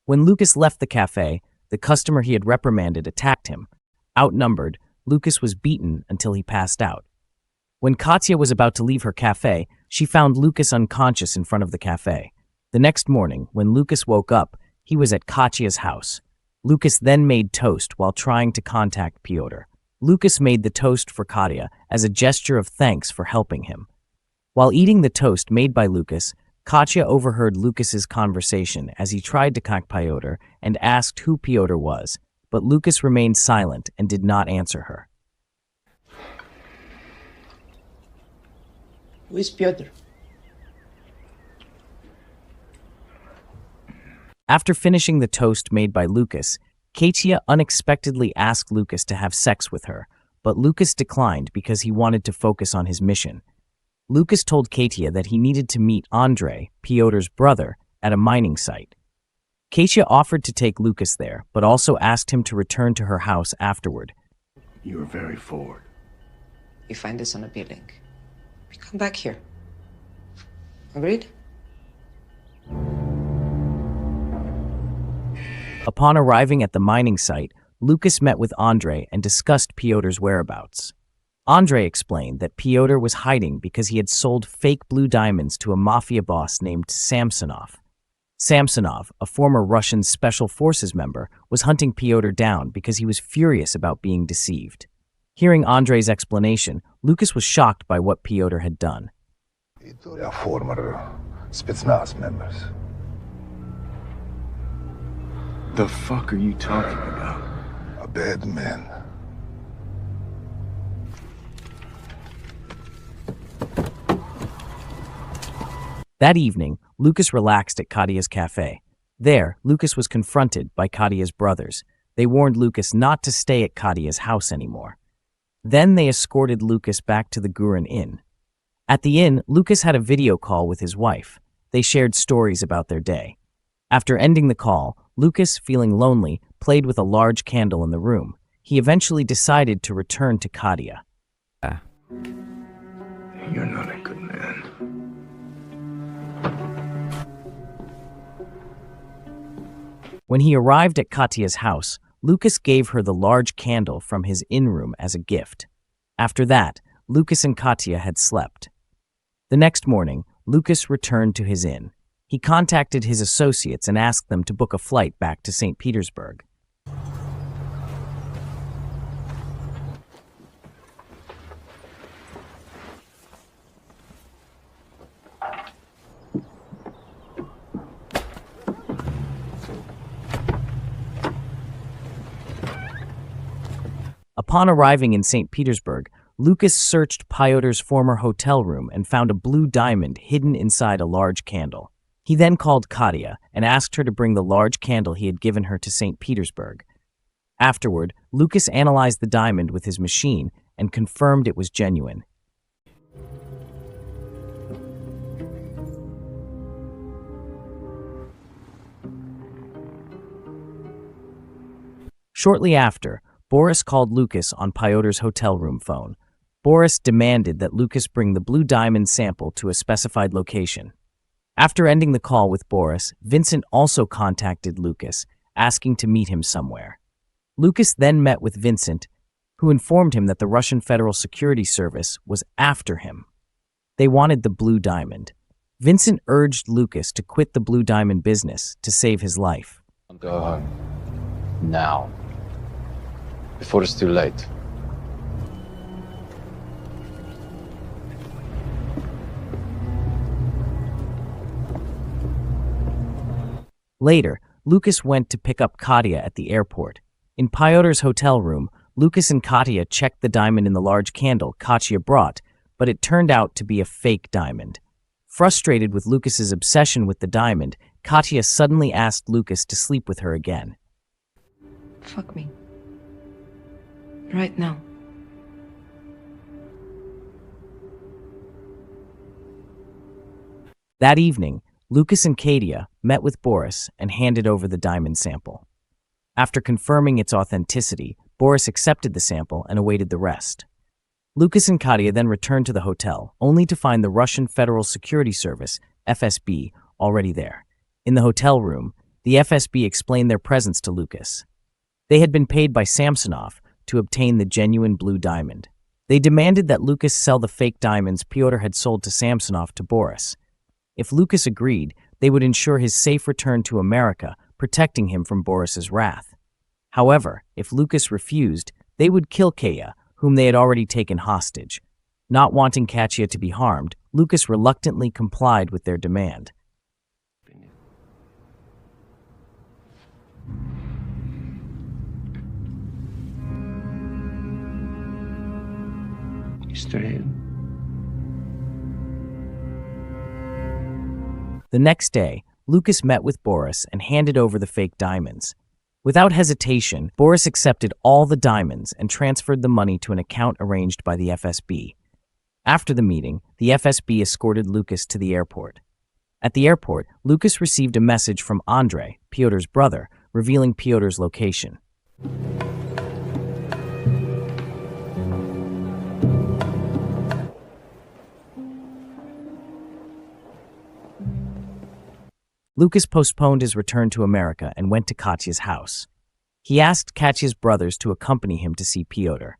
When Lucas left the cafe, the customer he had reprimanded attacked him. Outnumbered, Lucas was beaten until he passed out. When Katya was about to leave her cafe, she found Lucas unconscious in front of the cafe. The next morning, when Lucas woke up, he was at Katya's house. Lucas then made toast while trying to contact Piotr. Lucas made the toast for Katya as a gesture of thanks for helping him. While eating the toast made by Lucas, Katya overheard Lucas's conversation as he tried to contact Piotr and asked who Piotr was, but Lucas remained silent and did not answer her. Who is Piotr? After finishing the toast made by Lucas, Katya unexpectedly asked Lucas to have sex with her, but Lucas declined because he wanted to focus on his mission. Lucas told Katya that he needed to meet Andrei, Piotr's brother, at a mining site. Katya offered to take Lucas there, but also asked him to return to her house afterward. You are very forward. You find this unappealing. We come back here. Agreed? Upon arriving at the mining site, Lucas met with Andrei and discussed Piotr's whereabouts. Andrei explained that Piotr was hiding because he had sold fake blue diamonds to a mafia boss named Samsonov. Samsonov, a former Russian Special Forces member, was hunting Piotr down because he was furious about being deceived. Hearing Andrei's explanation, Lucas was shocked by what Piotr had done. They are former Spetsnaz members. The fuck are you talking about? A bad man. That evening, Lucas relaxed at Katya's cafe. There, Lucas was confronted by Katya's brothers. They warned Lucas not to stay at Katya's house anymore. Then they escorted Lucas back to the Gurin Inn. At the inn, Lucas had a video call with his wife. They shared stories about their day. After ending the call, Lucas, feeling lonely, played with a large candle in the room. He eventually decided to return to Katya. You're not a good man. When he arrived at Katya's house, Lucas gave her the large candle from his inn room as a gift. After that, Lucas and Katya had slept. The next morning, Lucas returned to his inn. He contacted his associates and asked them to book a flight back to St. Petersburg. Upon arriving in St. Petersburg, Lucas searched Pyotr's former hotel room and found a blue diamond hidden inside a large candle. He then called Katya and asked her to bring the large candle he had given her to St. Petersburg. Afterward, Lucas analyzed the diamond with his machine and confirmed it was genuine. Shortly after, Boris called Lucas on Pyotr's hotel room phone. Boris demanded that Lucas bring the blue diamond sample to a specified location. After ending the call with Boris, Vincent also contacted Lucas, asking to meet him somewhere. Lucas then met with Vincent, who informed him that the Russian Federal Security Service was after him. They wanted the blue diamond. Vincent urged Lucas to quit the blue diamond business to save his life. Go home. Now. Before it's too late. Later, Lucas went to pick up Katya at the airport. In Pyotr's hotel room, Lucas and Katya checked the diamond in the large candle Katya brought, but it turned out to be a fake diamond. Frustrated with Lucas's obsession with the diamond, Katya suddenly asked Lucas to sleep with her again. Fuck me. Right now. That evening, Lucas and Katya met with Boris and handed over the diamond sample. After confirming its authenticity, Boris accepted the sample and awaited the rest. Lucas and Katya then returned to the hotel, only to find the Russian Federal Security Service, FSB, already there. In the hotel room, the FSB explained their presence to Lucas. They had been paid by Samsonov to obtain the genuine blue diamond. They demanded that Lucas sell the fake diamonds Pyotr had sold to Samsonov to Boris. If Lucas agreed, they would ensure his safe return to America, protecting him from Boris's wrath. However, if Lucas refused, they would kill Katya, whom they had already taken hostage. Not wanting Katya to be harmed, Lucas reluctantly complied with their demand. The next day, Lucas met with Boris and handed over the fake diamonds. Without hesitation, Boris accepted all the diamonds and transferred the money to an account arranged by the FSB. After the meeting, the FSB escorted Lucas to the airport. At the airport, Lucas received a message from Andrei, Pyotr's brother, revealing Pyotr's location. Lucas postponed his return to America and went to Katya's house. He asked Katya's brothers to accompany him to see Pyotr.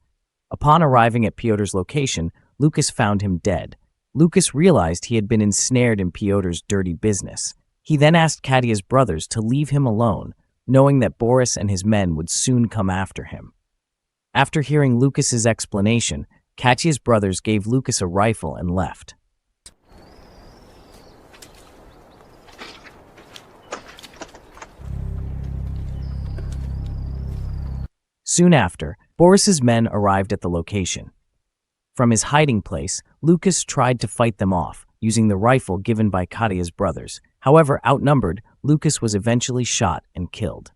Upon arriving at Pyotr's location, Lucas found him dead. Lucas realized he had been ensnared in Pyotr's dirty business. He then asked Katya's brothers to leave him alone, knowing that Boris and his men would soon come after him. After hearing Lucas's explanation, Katya's brothers gave Lucas a rifle and left. Soon after, Boris's men arrived at the location. From his hiding place, Lucas tried to fight them off, using the rifle given by Katya's brothers. However, outnumbered, Lucas was eventually shot and killed.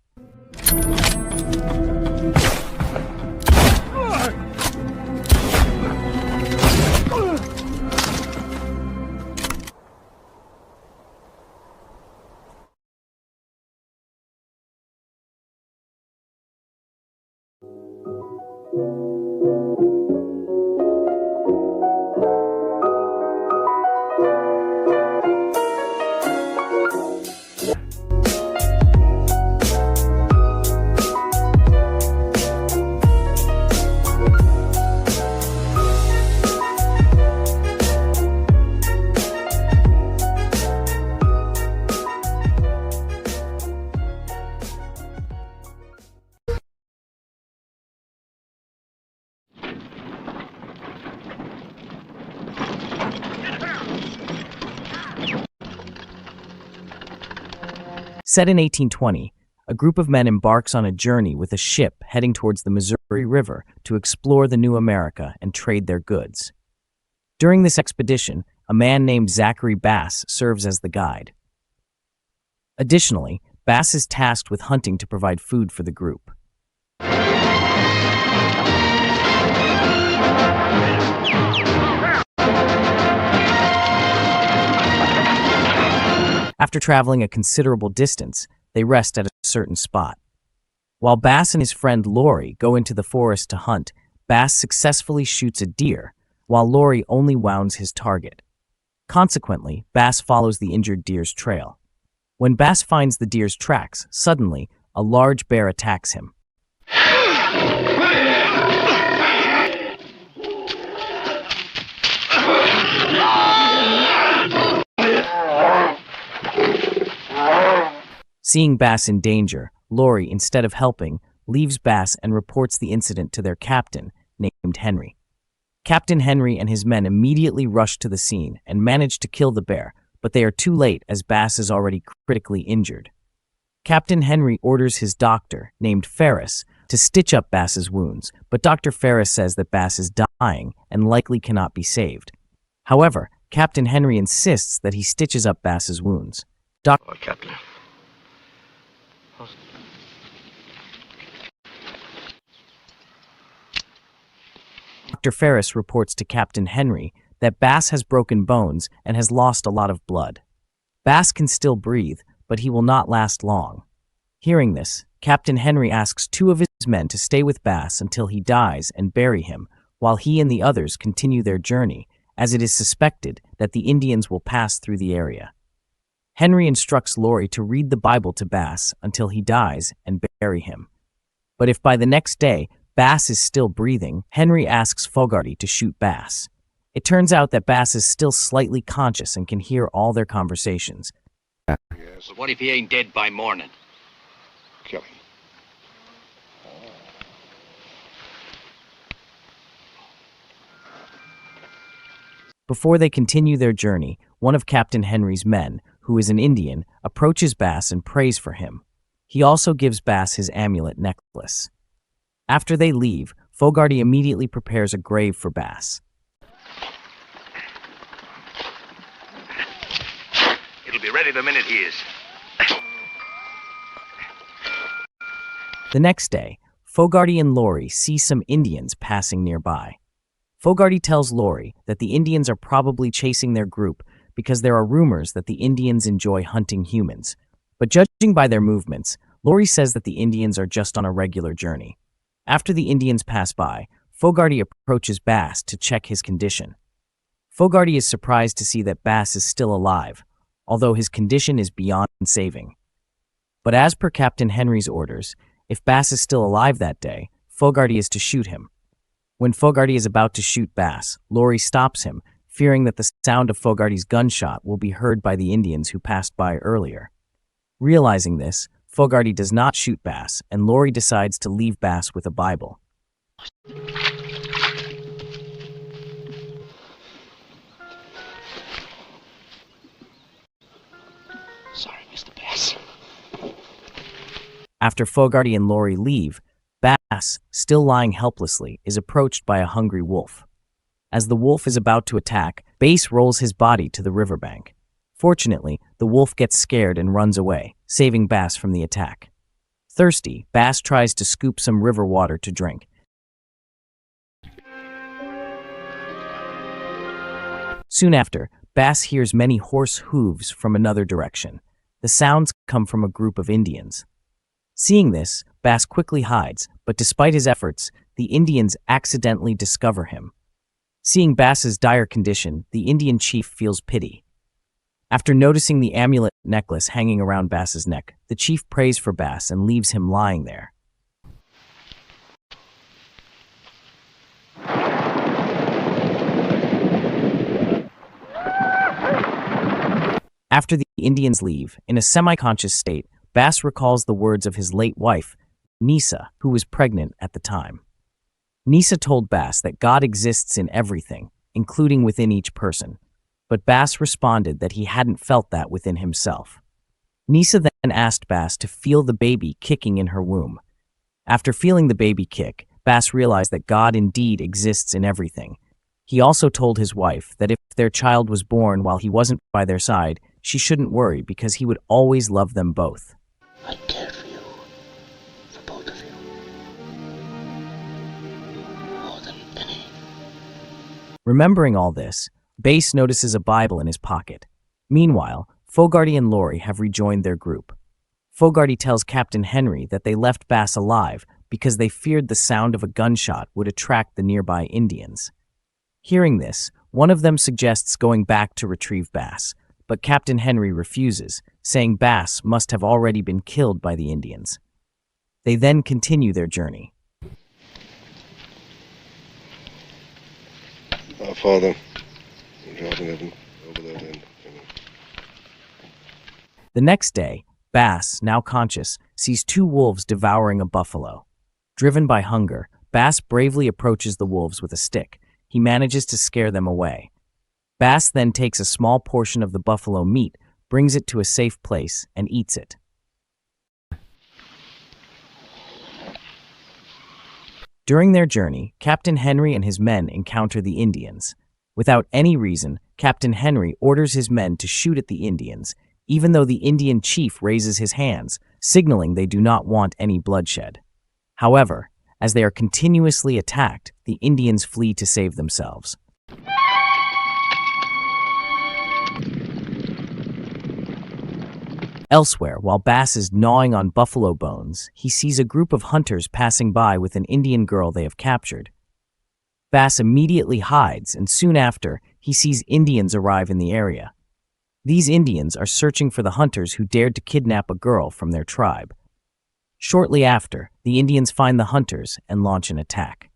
Set in 1820, a group of men embarks on a journey with a ship heading towards the Missouri River to explore the new America and trade their goods. During this expedition, a man named Zachary Bass serves as the guide. Additionally, Bass is tasked with hunting to provide food for the group. After traveling a considerable distance, they rest at a certain spot. While Bass and his friend Laurie go into the forest to hunt, Bass successfully shoots a deer, while Laurie only wounds his target. Consequently, Bass follows the injured deer's trail. When Bass finds the deer's tracks, suddenly, a large bear attacks him. Seeing Bass in danger, Laurie, instead of helping, leaves Bass and reports the incident to their captain, named Henry. Captain Henry and his men immediately rush to the scene and manage to kill the bear, but they are too late as Bass is already critically injured. Captain Henry orders his doctor, named Ferris, to stitch up Bass's wounds, but Dr. Ferris says that Bass is dying and likely cannot be saved. However, Captain Henry insists that he stitches up Bass's wounds. Captain. Dr. Ferris reports to Captain Henry that Bass has broken bones and has lost a lot of blood. Bass can still breathe, but he will not last long. Hearing this, Captain Henry asks 2 of his men to stay with Bass until he dies and bury him, while he and the others continue their journey, as it is suspected that the Indians will pass through the area. Henry instructs Laurie to read the Bible to Bass until he dies and bury him. But if by the next day, Bass is still breathing, Henry asks Fogarty to shoot Bass. It turns out that Bass is still slightly conscious and can hear all their conversations. Yes. But what if he ain't dead by morning? Kill him. Before they continue their journey, one of Captain Henry's men, who is an Indian, approaches Bass and prays for him. He also gives Bass his amulet necklace. After they leave, Fogarty immediately prepares a grave for Bass. It'll be ready the minute he is. The next day, Fogarty and Laurie see some Indians passing nearby. Fogarty tells Laurie that the Indians are probably chasing their group because there are rumors that the Indians enjoy hunting humans. But judging by their movements, Laurie says that the Indians are just on a regular journey. After the Indians pass by, Fogarty approaches Bass to check his condition. Fogarty is surprised to see that Bass is still alive, although his condition is beyond saving. But as per Captain Henry's orders, if Bass is still alive that day, Fogarty is to shoot him. When Fogarty is about to shoot Bass, Laurie stops him, fearing that the sound of Fogarty's gunshot will be heard by the Indians who passed by earlier. Realizing this, Fogarty does not shoot Bass, and Laurie decides to leave Bass with a Bible. Sorry, Mr. Bass. After Fogarty and Laurie leave, Bass, still lying helplessly, is approached by a hungry wolf. As the wolf is about to attack, Bass rolls his body to the riverbank. Fortunately, the wolf gets scared and runs away, saving Bass from the attack. Thirsty, Bass tries to scoop some river water to drink. Soon after, Bass hears many horse hooves from another direction. The sounds come from a group of Indians. Seeing this, Bass quickly hides, but despite his efforts, the Indians accidentally discover him. Seeing Bass's dire condition, the Indian chief feels pity. After noticing the amulet necklace hanging around Bass's neck, the chief prays for Bass and leaves him lying there. After the Indians leave, in a semi-conscious state, Bass recalls the words of his late wife, Nisa, who was pregnant at the time. Nisa told Bass that God exists in everything, including within each person, but Bass responded that he hadn't felt that within himself. Nisa then asked Bass to feel the baby kicking in her womb. After feeling the baby kick, Bass realized that God indeed exists in everything. He also told his wife that if their child was born while he wasn't by their side, she shouldn't worry because he would always love them both. I care for you. For both of you. More than any. Remembering all this, Bass notices a Bible in his pocket. Meanwhile, Fogarty and Laurie have rejoined their group. Fogarty tells Captain Henry that they left Bass alive because they feared the sound of a gunshot would attract the nearby Indians. Hearing this, one of them suggests going back to retrieve Bass, but Captain Henry refuses, saying Bass must have already been killed by the Indians. They then continue their journey. Our Father, who art in heaven, over that end. Amen. The next day, Bass, now conscious, sees two wolves devouring a buffalo. Driven by hunger, Bass bravely approaches the wolves with a stick. He manages to scare them away. Bass then takes a small portion of the buffalo meat, brings it to a safe place, and eats it. During their journey, Captain Henry and his men encounter the Indians. Without any reason, Captain Henry orders his men to shoot at the Indians, even though the Indian chief raises his hands, signaling they do not want any bloodshed. However, as they are continuously attacked, the Indians flee to save themselves. Elsewhere, while Bass is gnawing on buffalo bones, he sees a group of hunters passing by with an Indian girl they have captured. Bass immediately hides, and soon after, he sees Indians arrive in the area. These Indians are searching for the hunters who dared to kidnap a girl from their tribe. Shortly after, the Indians find the hunters and launch an attack.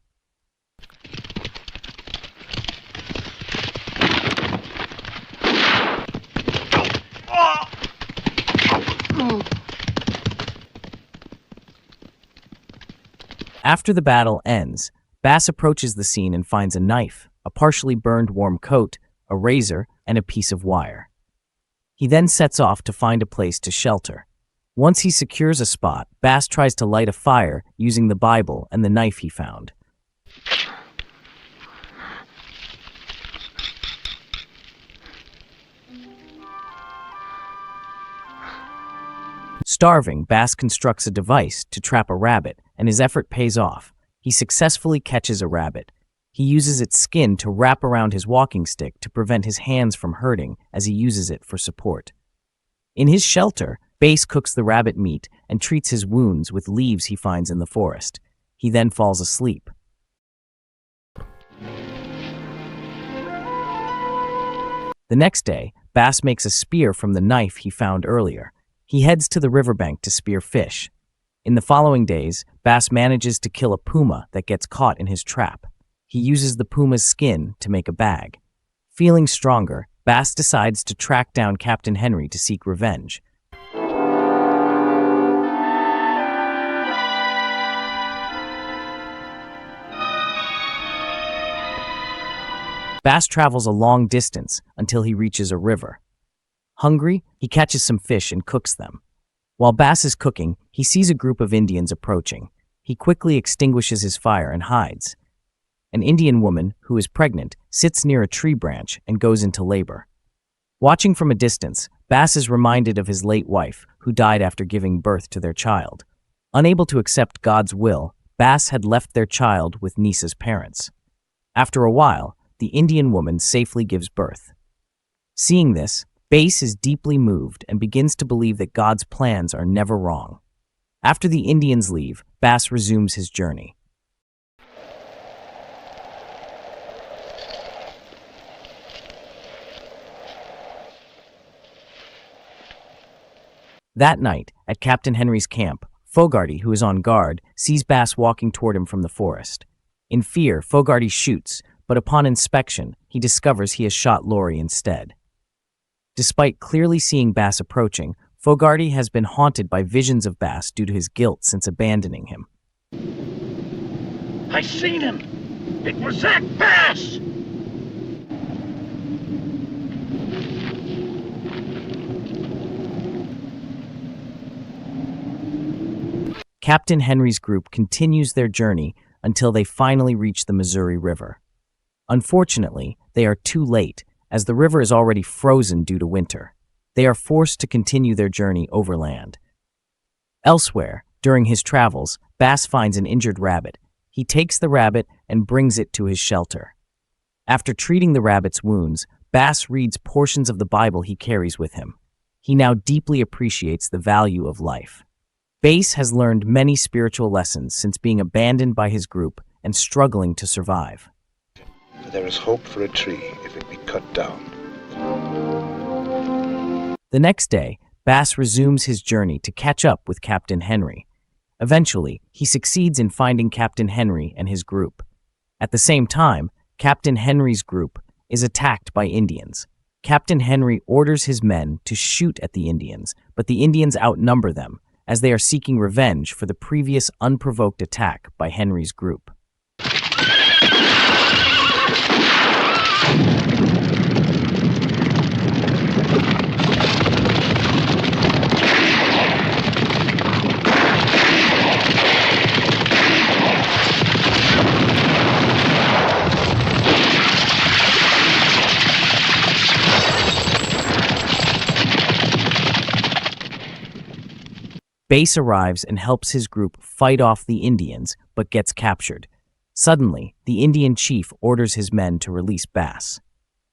After the battle ends, Bass approaches the scene and finds a knife, a partially burned warm coat, a razor, and a piece of wire. He then sets off to find a place to shelter. Once he secures a spot, Bass tries to light a fire using the Bible and the knife he found. Starving, Bass constructs a device to trap a rabbit, and his effort pays off. He successfully catches a rabbit. He uses its skin to wrap around his walking stick to prevent his hands from hurting as he uses it for support. In his shelter, Bass cooks the rabbit meat and treats his wounds with leaves he finds in the forest. He then falls asleep. The next day, Bass makes a spear from the knife he found earlier. He heads to the riverbank to spear fish. In the following days, Bass manages to kill a puma that gets caught in his trap. He uses the puma's skin to make a bag. Feeling stronger, Bass decides to track down Captain Henry to seek revenge. Bass travels a long distance until he reaches a river. Hungry, he catches some fish and cooks them. While Bass is cooking, he sees a group of Indians approaching. He quickly extinguishes his fire and hides. An Indian woman, who is pregnant, sits near a tree branch and goes into labor. Watching from a distance, Bass is reminded of his late wife, who died after giving birth to their child. Unable to accept God's will, Bass had left their child with Nisa's parents. After a while, the Indian woman safely gives birth. Seeing this, Bass is deeply moved and begins to believe that God's plans are never wrong. After the Indians leave, Bass resumes his journey. That night, at Captain Henry's camp, Fogarty, who is on guard, sees Bass walking toward him from the forest. In fear, Fogarty shoots, but upon inspection, he discovers he has shot Laurie instead. Despite clearly seeing Bass approaching, Fogarty has been haunted by visions of Bass due to his guilt since abandoning him. I seen him! It was that Bass! Captain Henry's group continues their journey until they finally reach the Missouri River. Unfortunately, they are too late, as the river is already frozen due to winter. They are forced to continue their journey overland. Elsewhere, during his travels, Bass finds an injured rabbit. He takes the rabbit and brings it to his shelter. After treating the rabbit's wounds, Bass reads portions of the Bible he carries with him. He now deeply appreciates the value of life. Bass has learned many spiritual lessons since being abandoned by his group and struggling to survive. There is hope for a tree if it be cut down. The next day, Bass resumes his journey to catch up with Captain Henry. Eventually, he succeeds in finding Captain Henry and his group. At the same time, Captain Henry's group is attacked by Indians. Captain Henry orders his men to shoot at the Indians, but the Indians outnumber them, as they are seeking revenge for the previous unprovoked attack by Henry's group. Bass arrives and helps his group fight off the Indians, but gets captured. Suddenly, the Indian chief orders his men to release Bass.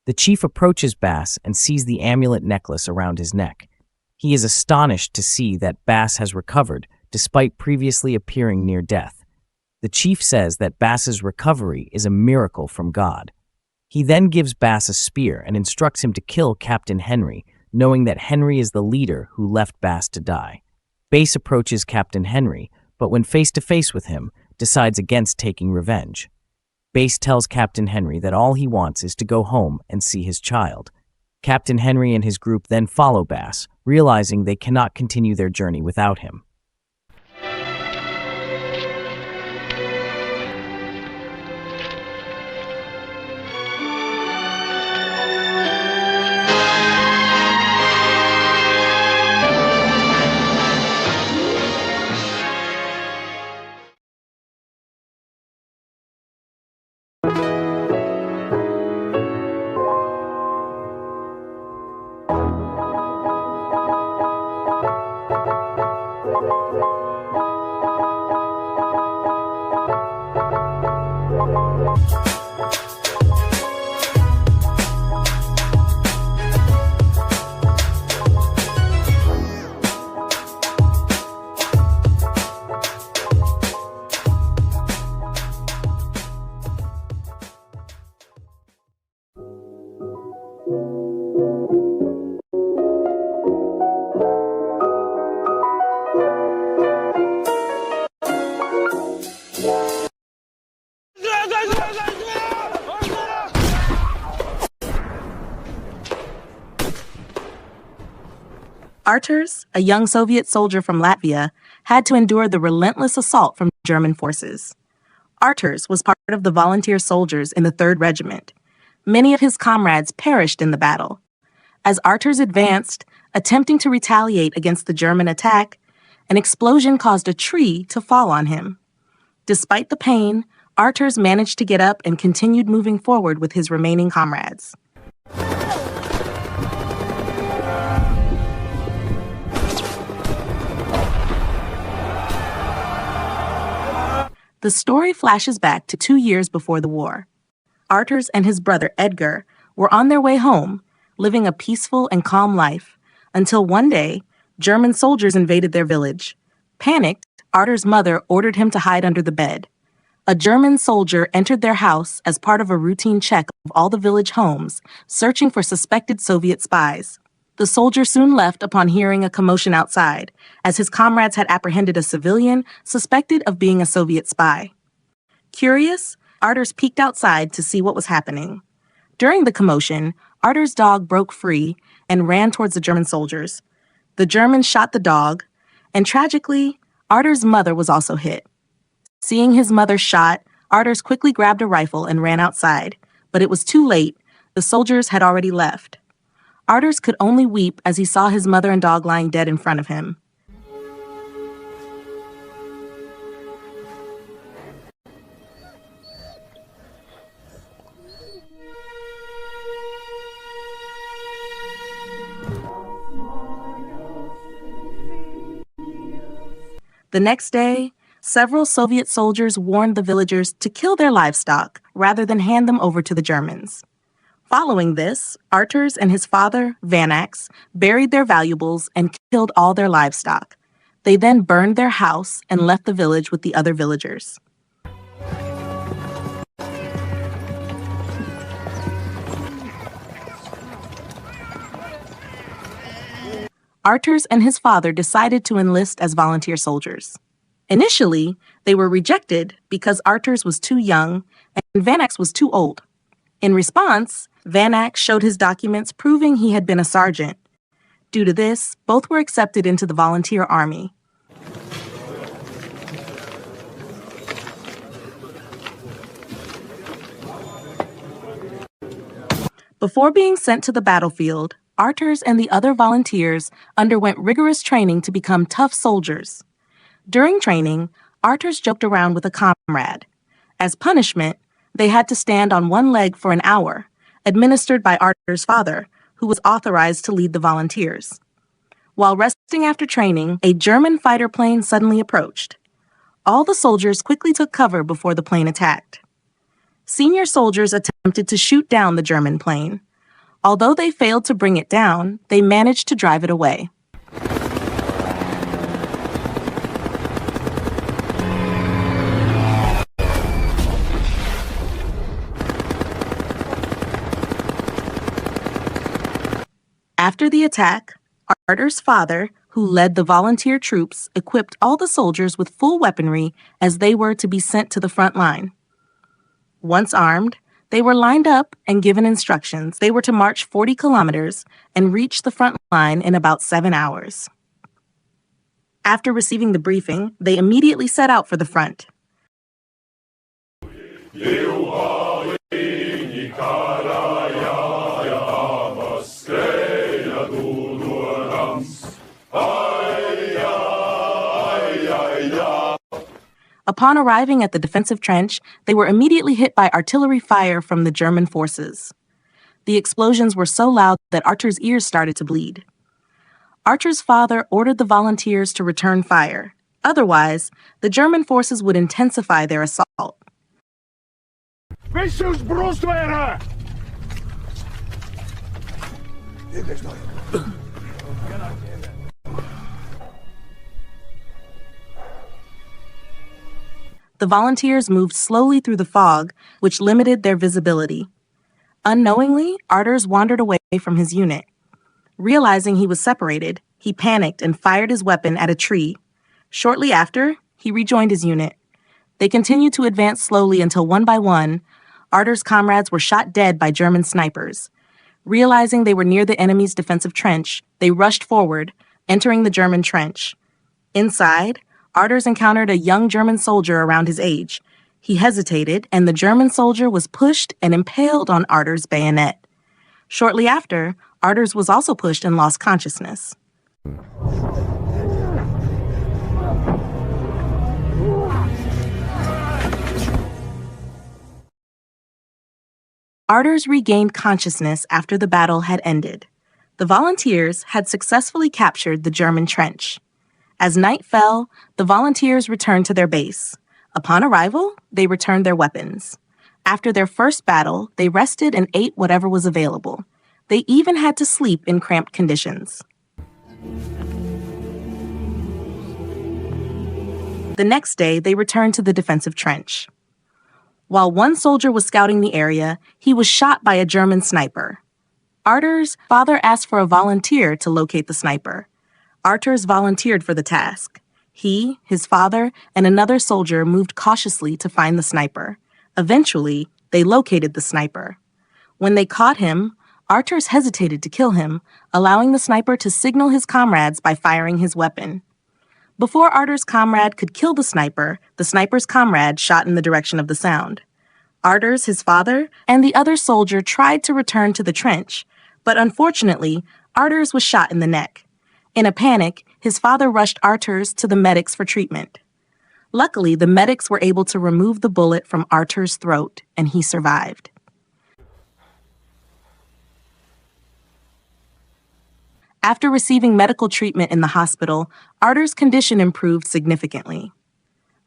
The chief approaches Bass and sees the amulet necklace around his neck. He is astonished to see that Bass has recovered, despite previously appearing near death. The chief says that Bass's recovery is a miracle from God. He then gives Bass a spear and instructs him to kill Captain Henry, knowing that Henry is the leader who left Bass to die. Bass approaches Captain Henry, but when face-to-face with him, decides against taking revenge. Bass tells Captain Henry that all he wants is to go home and see his child. Captain Henry and his group then follow Bass, realizing they cannot continue their journey without him. Arturs, a young Soviet soldier from Latvia, had to endure the relentless assault from German forces. Arturs was part of the volunteer soldiers in the 3rd Regiment. Many of his comrades perished in the battle. As Arturs advanced, attempting to retaliate against the German attack, an explosion caused a tree to fall on him. Despite the pain, Arturs managed to get up and continued moving forward with his remaining comrades. The story flashes back to 2 years before the war. Arturs and his brother Edgar were on their way home, living a peaceful and calm life, until one day, German soldiers invaded their village. Panicked, Arturs' mother ordered him to hide under the bed. A German soldier entered their house as part of a routine check of all the village homes, searching for suspected Soviet spies. The soldier soon left upon hearing a commotion outside, as his comrades had apprehended a civilian suspected of being a Soviet spy. Curious, Arturs peeked outside to see what was happening. During the commotion, Arturs' dog broke free and ran towards the German soldiers. The Germans shot the dog, and tragically, Arturs' mother was also hit. Seeing his mother shot, Arturs quickly grabbed a rifle and ran outside, but it was too late. The soldiers had already left. Arturs could only weep as he saw his mother and dog lying dead in front of him. The next day, several Soviet soldiers warned the villagers to kill their livestock rather than hand them over to the Germans. Following this, Arturs and his father, Vanax, buried their valuables and killed all their livestock. They then burned their house and left the village with the other villagers. Arturs and his father decided to enlist as volunteer soldiers. Initially, they were rejected because Arturs was too young and Vanax was too old. In response, Vanax showed his documents proving he had been a sergeant. Due to this, both were accepted into the volunteer army. Before being sent to the battlefield, Arturs and the other volunteers underwent rigorous training to become tough soldiers. During training, Arturs joked around with a comrade. As punishment, they had to stand on one leg for an hour, administered by Arturs' father, who was authorized to lead the volunteers. While resting after training, a German fighter plane suddenly approached. All the soldiers quickly took cover before the plane attacked. Senior soldiers attempted to shoot down the German plane. Although they failed to bring it down, they managed to drive it away. After the attack, Arturs' father, who led the volunteer troops, equipped all the soldiers with full weaponry as they were to be sent to the front line. Once armed, they were lined up and given instructions. They were to march 40 kilometers and reach the front line in about 7 hours. After receiving the briefing, they immediately set out for the front. Upon arriving at the defensive trench, they were immediately hit by artillery fire from the German forces. The explosions were so loud that Arturs' ears started to bleed. Arturs' father ordered the volunteers to return fire. Otherwise, the German forces would intensify their assault. The volunteers moved slowly through the fog, which limited their visibility. Unknowingly, Arturs wandered away from his unit. Realizing he was separated, he panicked and fired his weapon at a tree. Shortly after, he rejoined his unit. They continued to advance slowly until one by one, Arturs' comrades were shot dead by German snipers. Realizing they were near the enemy's defensive trench, they rushed forward, entering the German trench. Inside, Arturs encountered a young German soldier around his age. He hesitated, and the German soldier was pushed and impaled on Arturs' bayonet. Shortly after, Arturs was also pushed and lost consciousness. Arturs regained consciousness after the battle had ended. The volunteers had successfully captured the German trench. As night fell, the volunteers returned to their base. Upon arrival, they returned their weapons. After their first battle, they rested and ate whatever was available. They even had to sleep in cramped conditions. The next day, they returned to the defensive trench. While one soldier was scouting the area, he was shot by a German sniper. Arturs' father asked for a volunteer to locate the sniper. Arturs volunteered for the task. He, his father, and another soldier moved cautiously to find the sniper. Eventually, they located the sniper. When they caught him, Arturs hesitated to kill him, allowing the sniper to signal his comrades by firing his weapon. Before Arturs' comrade could kill the sniper's comrade shot in the direction of the sound. Arturs, his father, and the other soldier tried to return to the trench, but unfortunately, Arturs was shot in the neck. In a panic, his father rushed Arturs to the medics for treatment. Luckily, the medics were able to remove the bullet from Arturs' throat, and he survived. After receiving medical treatment in the hospital, Arter's condition improved significantly.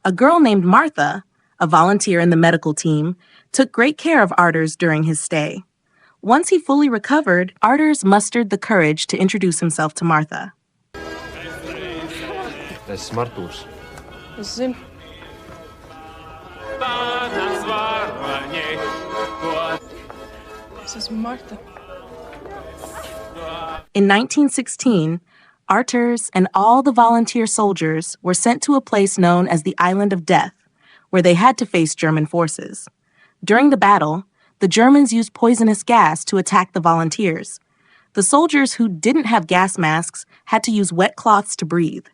A girl named Martha, a volunteer in the medical team, took great care of Arters during his stay. Once he fully recovered, Arters mustered the courage to introduce himself to Martha. This is Martha. In 1916, Arters and all the volunteer soldiers were sent to a place known as the Island of Death, where they had to face German forces. During the battle, the Germans used poisonous gas to attack the volunteers. The soldiers who didn't have gas masks had to use wet cloths to breathe.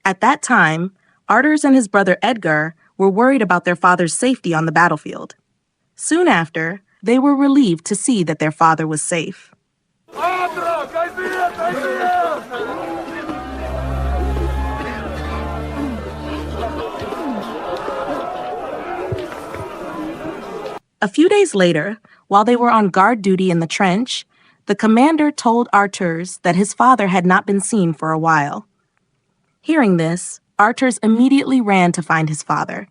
At that time, Arters and his brother Edgar were worried about their father's safety on the battlefield. Soon after, they were relieved to see that their father was safe. A few days later, while they were on guard duty in the trench, the commander told Arters that his father had not been seen for a while. Hearing this, Arters immediately ran to find his father.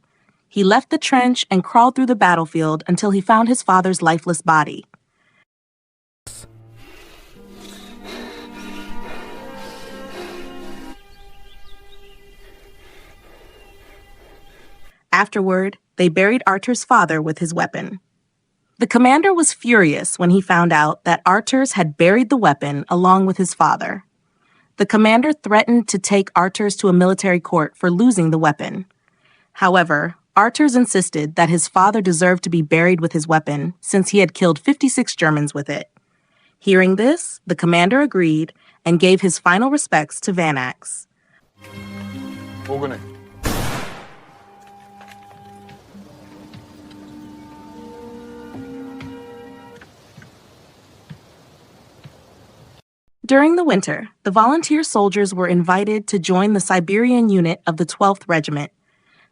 He left the trench and crawled through the battlefield until he found his father's lifeless body. Afterward, they buried Arters' father with his weapon. The commander was furious when he found out that Arters had buried the weapon along with his father. The commander threatened to take Arters to a military court for losing the weapon. However, Arters insisted that his father deserved to be buried with his weapon since he had killed 56 Germans with it. Hearing this, the commander agreed and gave his final respects to Van Axe. During the winter, the volunteer soldiers were invited to join the Siberian unit of the 12th Regiment.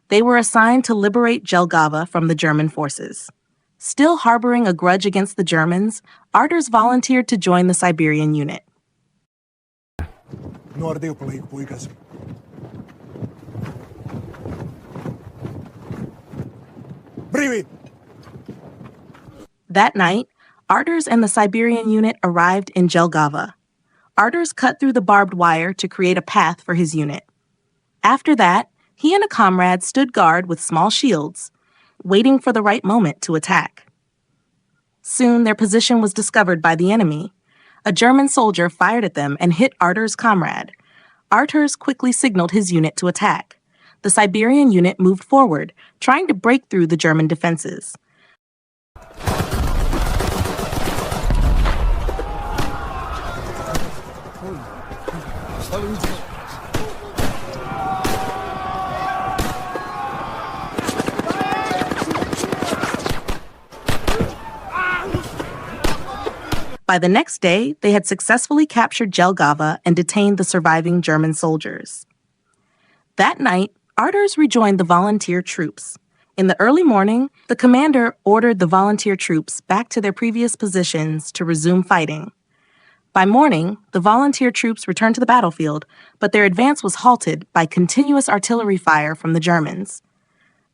They were assigned to liberate Jelgava from the German forces. Still harboring a grudge against the Germans, Arters volunteered to join the Siberian unit. That night, Arters and the Siberian unit arrived in Jelgava. Arters cut through the barbed wire to create a path for his unit. After that, he and a comrade stood guard with small shields, waiting for the right moment to attack. Soon their position was discovered by the enemy. A German soldier fired at them and hit Arters' comrade. Arters quickly signaled his unit to attack. The Siberian unit moved forward, trying to break through the German defenses. By the next day, they had successfully captured Jelgava and detained the surviving German soldiers. That night, Arters rejoined the volunteer troops. In the early morning, the commander ordered the volunteer troops back to their previous positions to resume fighting. By morning, the volunteer troops returned to the battlefield, but their advance was halted by continuous artillery fire from the Germans.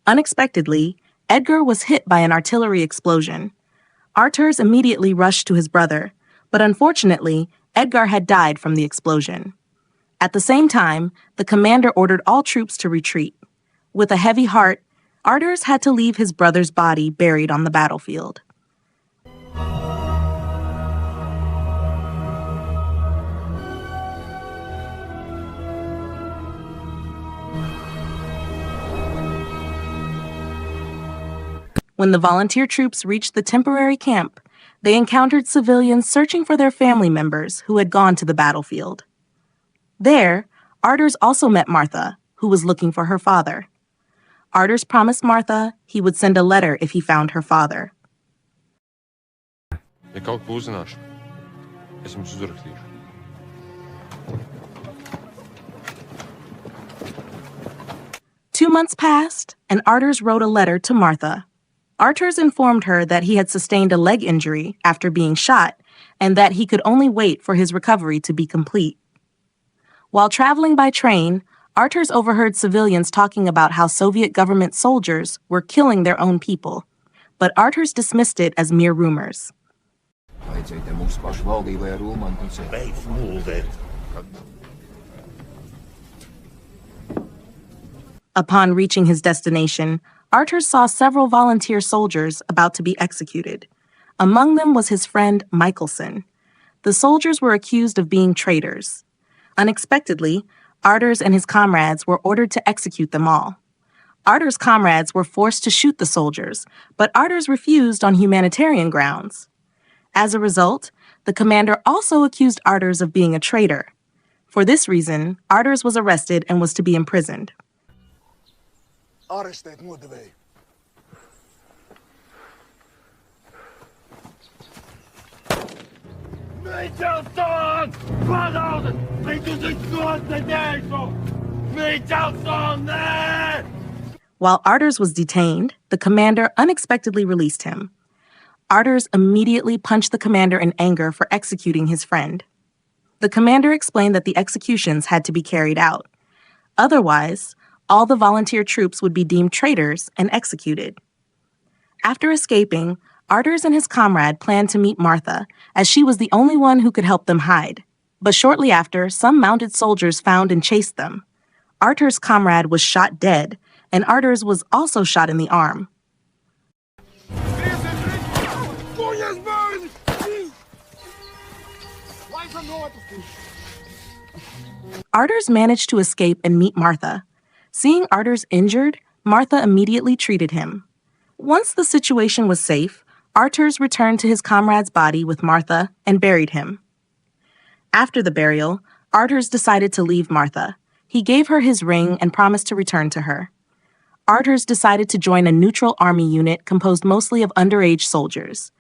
Unexpectedly, Edgar was hit by an artillery explosion. Arters immediately rushed to his brother, but unfortunately, Edgar had died from the explosion. At the same time, the commander ordered all troops to retreat. With a heavy heart, Arters had to leave his brother's body buried on the battlefield. When the volunteer troops reached the temporary camp, they encountered civilians searching for their family members who had gone to the battlefield. There, Arters also met Martha, who was looking for her father. Arters promised Martha he would send a letter if he found her father. 2 months passed, and Arters wrote a letter to Martha. Arters informed her that he had sustained a leg injury after being shot and that he could only wait for his recovery to be complete. While traveling by train, Arturs overheard civilians talking about how Soviet government soldiers were killing their own people, but Arturs dismissed it as mere rumors. Upon reaching his destination, Arturs saw several volunteer soldiers about to be executed. Among them was his friend Michelson. The soldiers were accused of being traitors. Unexpectedly, Arturs and his comrades were ordered to execute them all. Arturs' comrades were forced to shoot the soldiers, but Arturs refused on humanitarian grounds. As a result, the commander also accused Arturs of being a traitor. For this reason, Arturs was arrested and was to be imprisoned. While Arturs was detained, the commander unexpectedly released him. Arturs immediately punched the commander in anger for executing his friend. The commander explained that the executions had to be carried out. Otherwise, all the volunteer troops would be deemed traitors and executed. After escaping, Arturs and his comrade planned to meet Martha, as she was the only one who could help them hide. But shortly after, some mounted soldiers found and chased them. Arturs' comrade was shot dead, and Arturs was also shot in the arm. Arturs managed to escape and meet Martha. Seeing Arturs injured, Martha immediately treated him. Once the situation was safe, Arturs returned to his comrade's body with Martha and buried him. After the burial, Arturs decided to leave Martha. He gave her his ring and promised to return to her. Arturs decided to join a neutral army unit composed mostly of underage soldiers.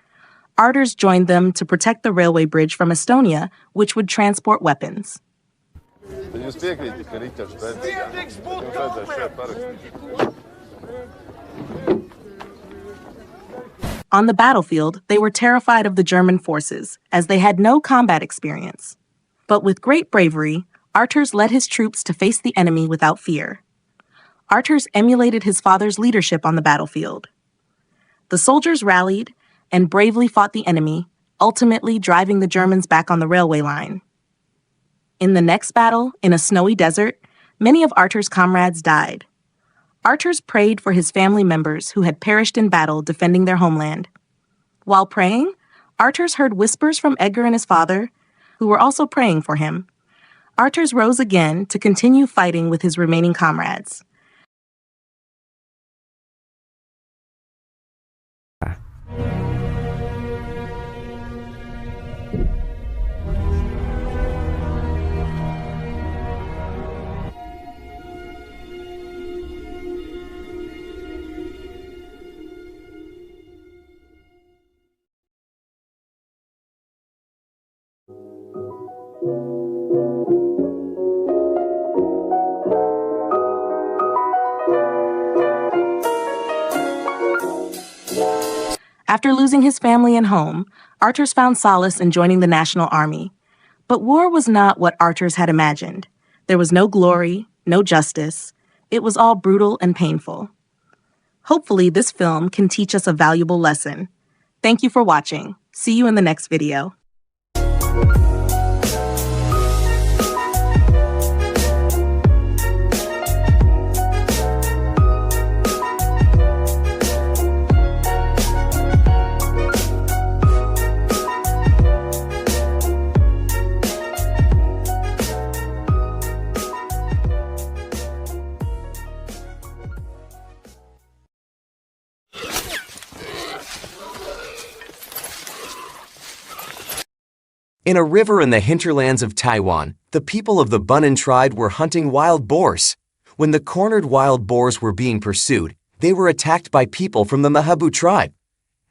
Arturs joined them to protect the railway bridge from Estonia, which would transport weapons. On the battlefield, they were terrified of the German forces, as they had no combat experience. But with great bravery, Arturs led his troops to face the enemy without fear. Arturs emulated his father's leadership on the battlefield. The soldiers rallied and bravely fought the enemy, ultimately driving the Germans back on the railway line. In the next battle, in a snowy desert, many of Arturs' comrades died. Arturs prayed for his family members who had perished in battle defending their homeland. While praying, Arturs heard whispers from Edgar and his father, who were also praying for him. Arturs rose again to continue fighting with his remaining comrades. After losing his family and home, Arturs found solace in joining the National Army. But war was not what Arturs had imagined. There was no glory, no justice. It was all brutal and painful. Hopefully, this film can teach us a valuable lesson. Thank you for watching. See you in the next video. In a river in the hinterlands of Taiwan, the people of the Bunun tribe were hunting wild boars. When the cornered wild boars were being pursued, they were attacked by people from the Mahabu tribe.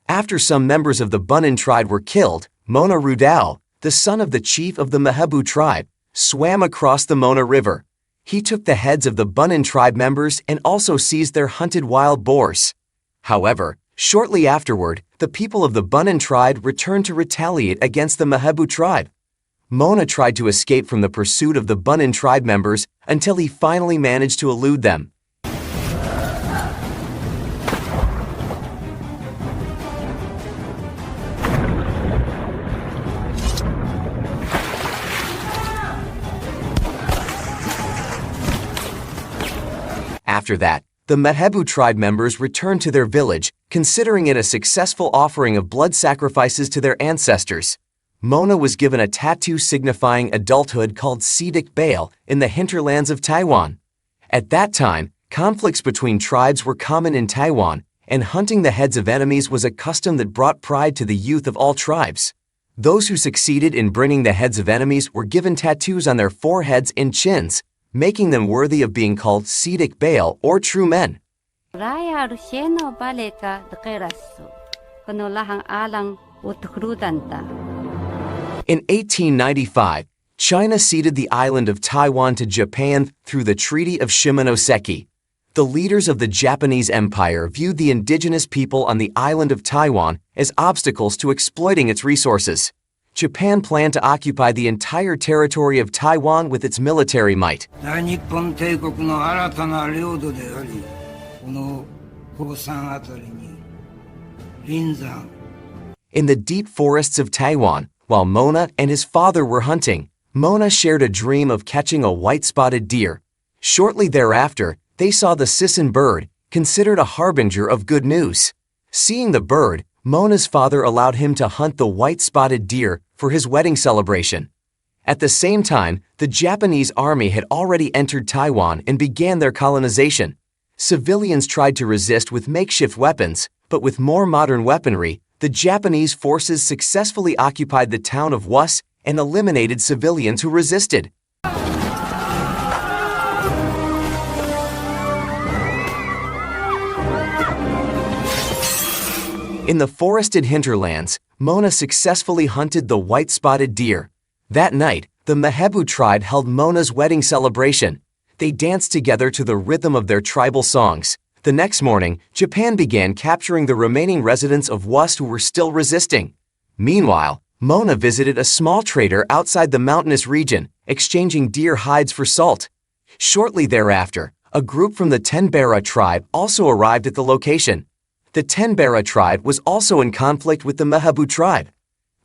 After some members of the Bunun tribe were killed, Mona Rudao, the son of the chief of the Mahabu tribe, swam across the Mona River. He took the heads of the Bunun tribe members and also seized their hunted wild boars. However, shortly afterward, the people of the Bunun tribe returned to retaliate against the Mahebu tribe. Mona tried to escape from the pursuit of the Bunun tribe members until he finally managed to elude them. After that, the Mahebu tribe members returned to their village, considering it a successful offering of blood sacrifices to their ancestors. Mona was given a tattoo signifying adulthood called Sidik Bale in the hinterlands of Taiwan. At that time, conflicts between tribes were common in Taiwan, and hunting the heads of enemies was a custom that brought pride to the youth of all tribes. Those who succeeded in bringing the heads of enemies were given tattoos on their foreheads and chins, making them worthy of being called Sidik Bale or true men. In 1895, China ceded the island of Taiwan to Japan through the Treaty of Shimonoseki. The leaders of the Japanese Empire viewed the indigenous people on the island of Taiwan as obstacles to exploiting its resources. Japan planned to occupy the entire territory of Taiwan with its military might. In the deep forests of Taiwan, while Mona and his father were hunting, Mona shared a dream of catching a white-spotted deer. Shortly thereafter, they saw the sisson bird, considered a harbinger of good news. Seeing the bird, Mona's father allowed him to hunt the white-spotted deer for his wedding celebration. At the same time, the Japanese army had already entered Taiwan and began their colonization. Civilians tried to resist with makeshift weapons, but with more modern weaponry, the Japanese forces successfully occupied the town of Was and eliminated civilians who resisted. In the forested hinterlands, Mona successfully hunted the white-spotted deer. That night, the Mahebu tribe held Mona's wedding celebration. They danced together to the rhythm of their tribal songs. The next morning, Japan began capturing the remaining residents of Was who were still resisting. Meanwhile, Mona visited a small trader outside the mountainous region, exchanging deer hides for salt. Shortly thereafter, a group from the Tenbera tribe also arrived at the location. The Tenbera tribe was also in conflict with the Mahebu tribe.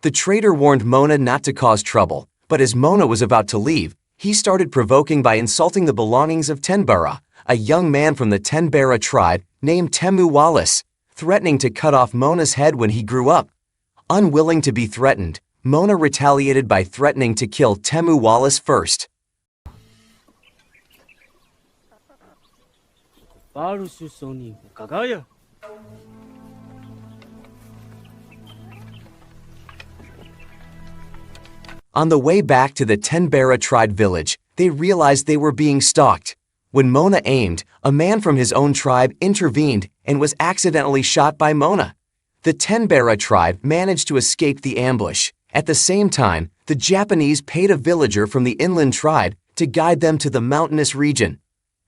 The trader warned Mona not to cause trouble, but as Mona was about to leave, he started provoking by insulting the belongings of Tenbera, a young man from the Tenbera tribe named Temu Wallace, threatening to cut off Mona's head when he grew up. Unwilling to be threatened, Mona retaliated by threatening to kill Temu Wallace first. On the way back to the Tenbera tribe village, they realized they were being stalked. When Mona aimed, a man from his own tribe intervened and was accidentally shot by Mona. The Tenbera tribe managed to escape the ambush. At the same time, the Japanese paid a villager from the inland tribe to guide them to the mountainous region.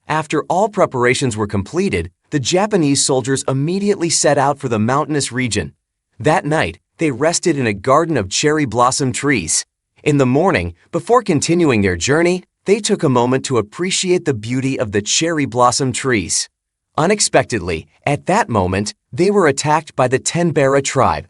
After all preparations were completed, the Japanese soldiers immediately set out for the mountainous region. That night, they rested in a garden of cherry blossom trees. In the morning, before continuing their journey, they took a moment to appreciate the beauty of the cherry blossom trees. Unexpectedly, at that moment, they were attacked by the Tenbera tribe.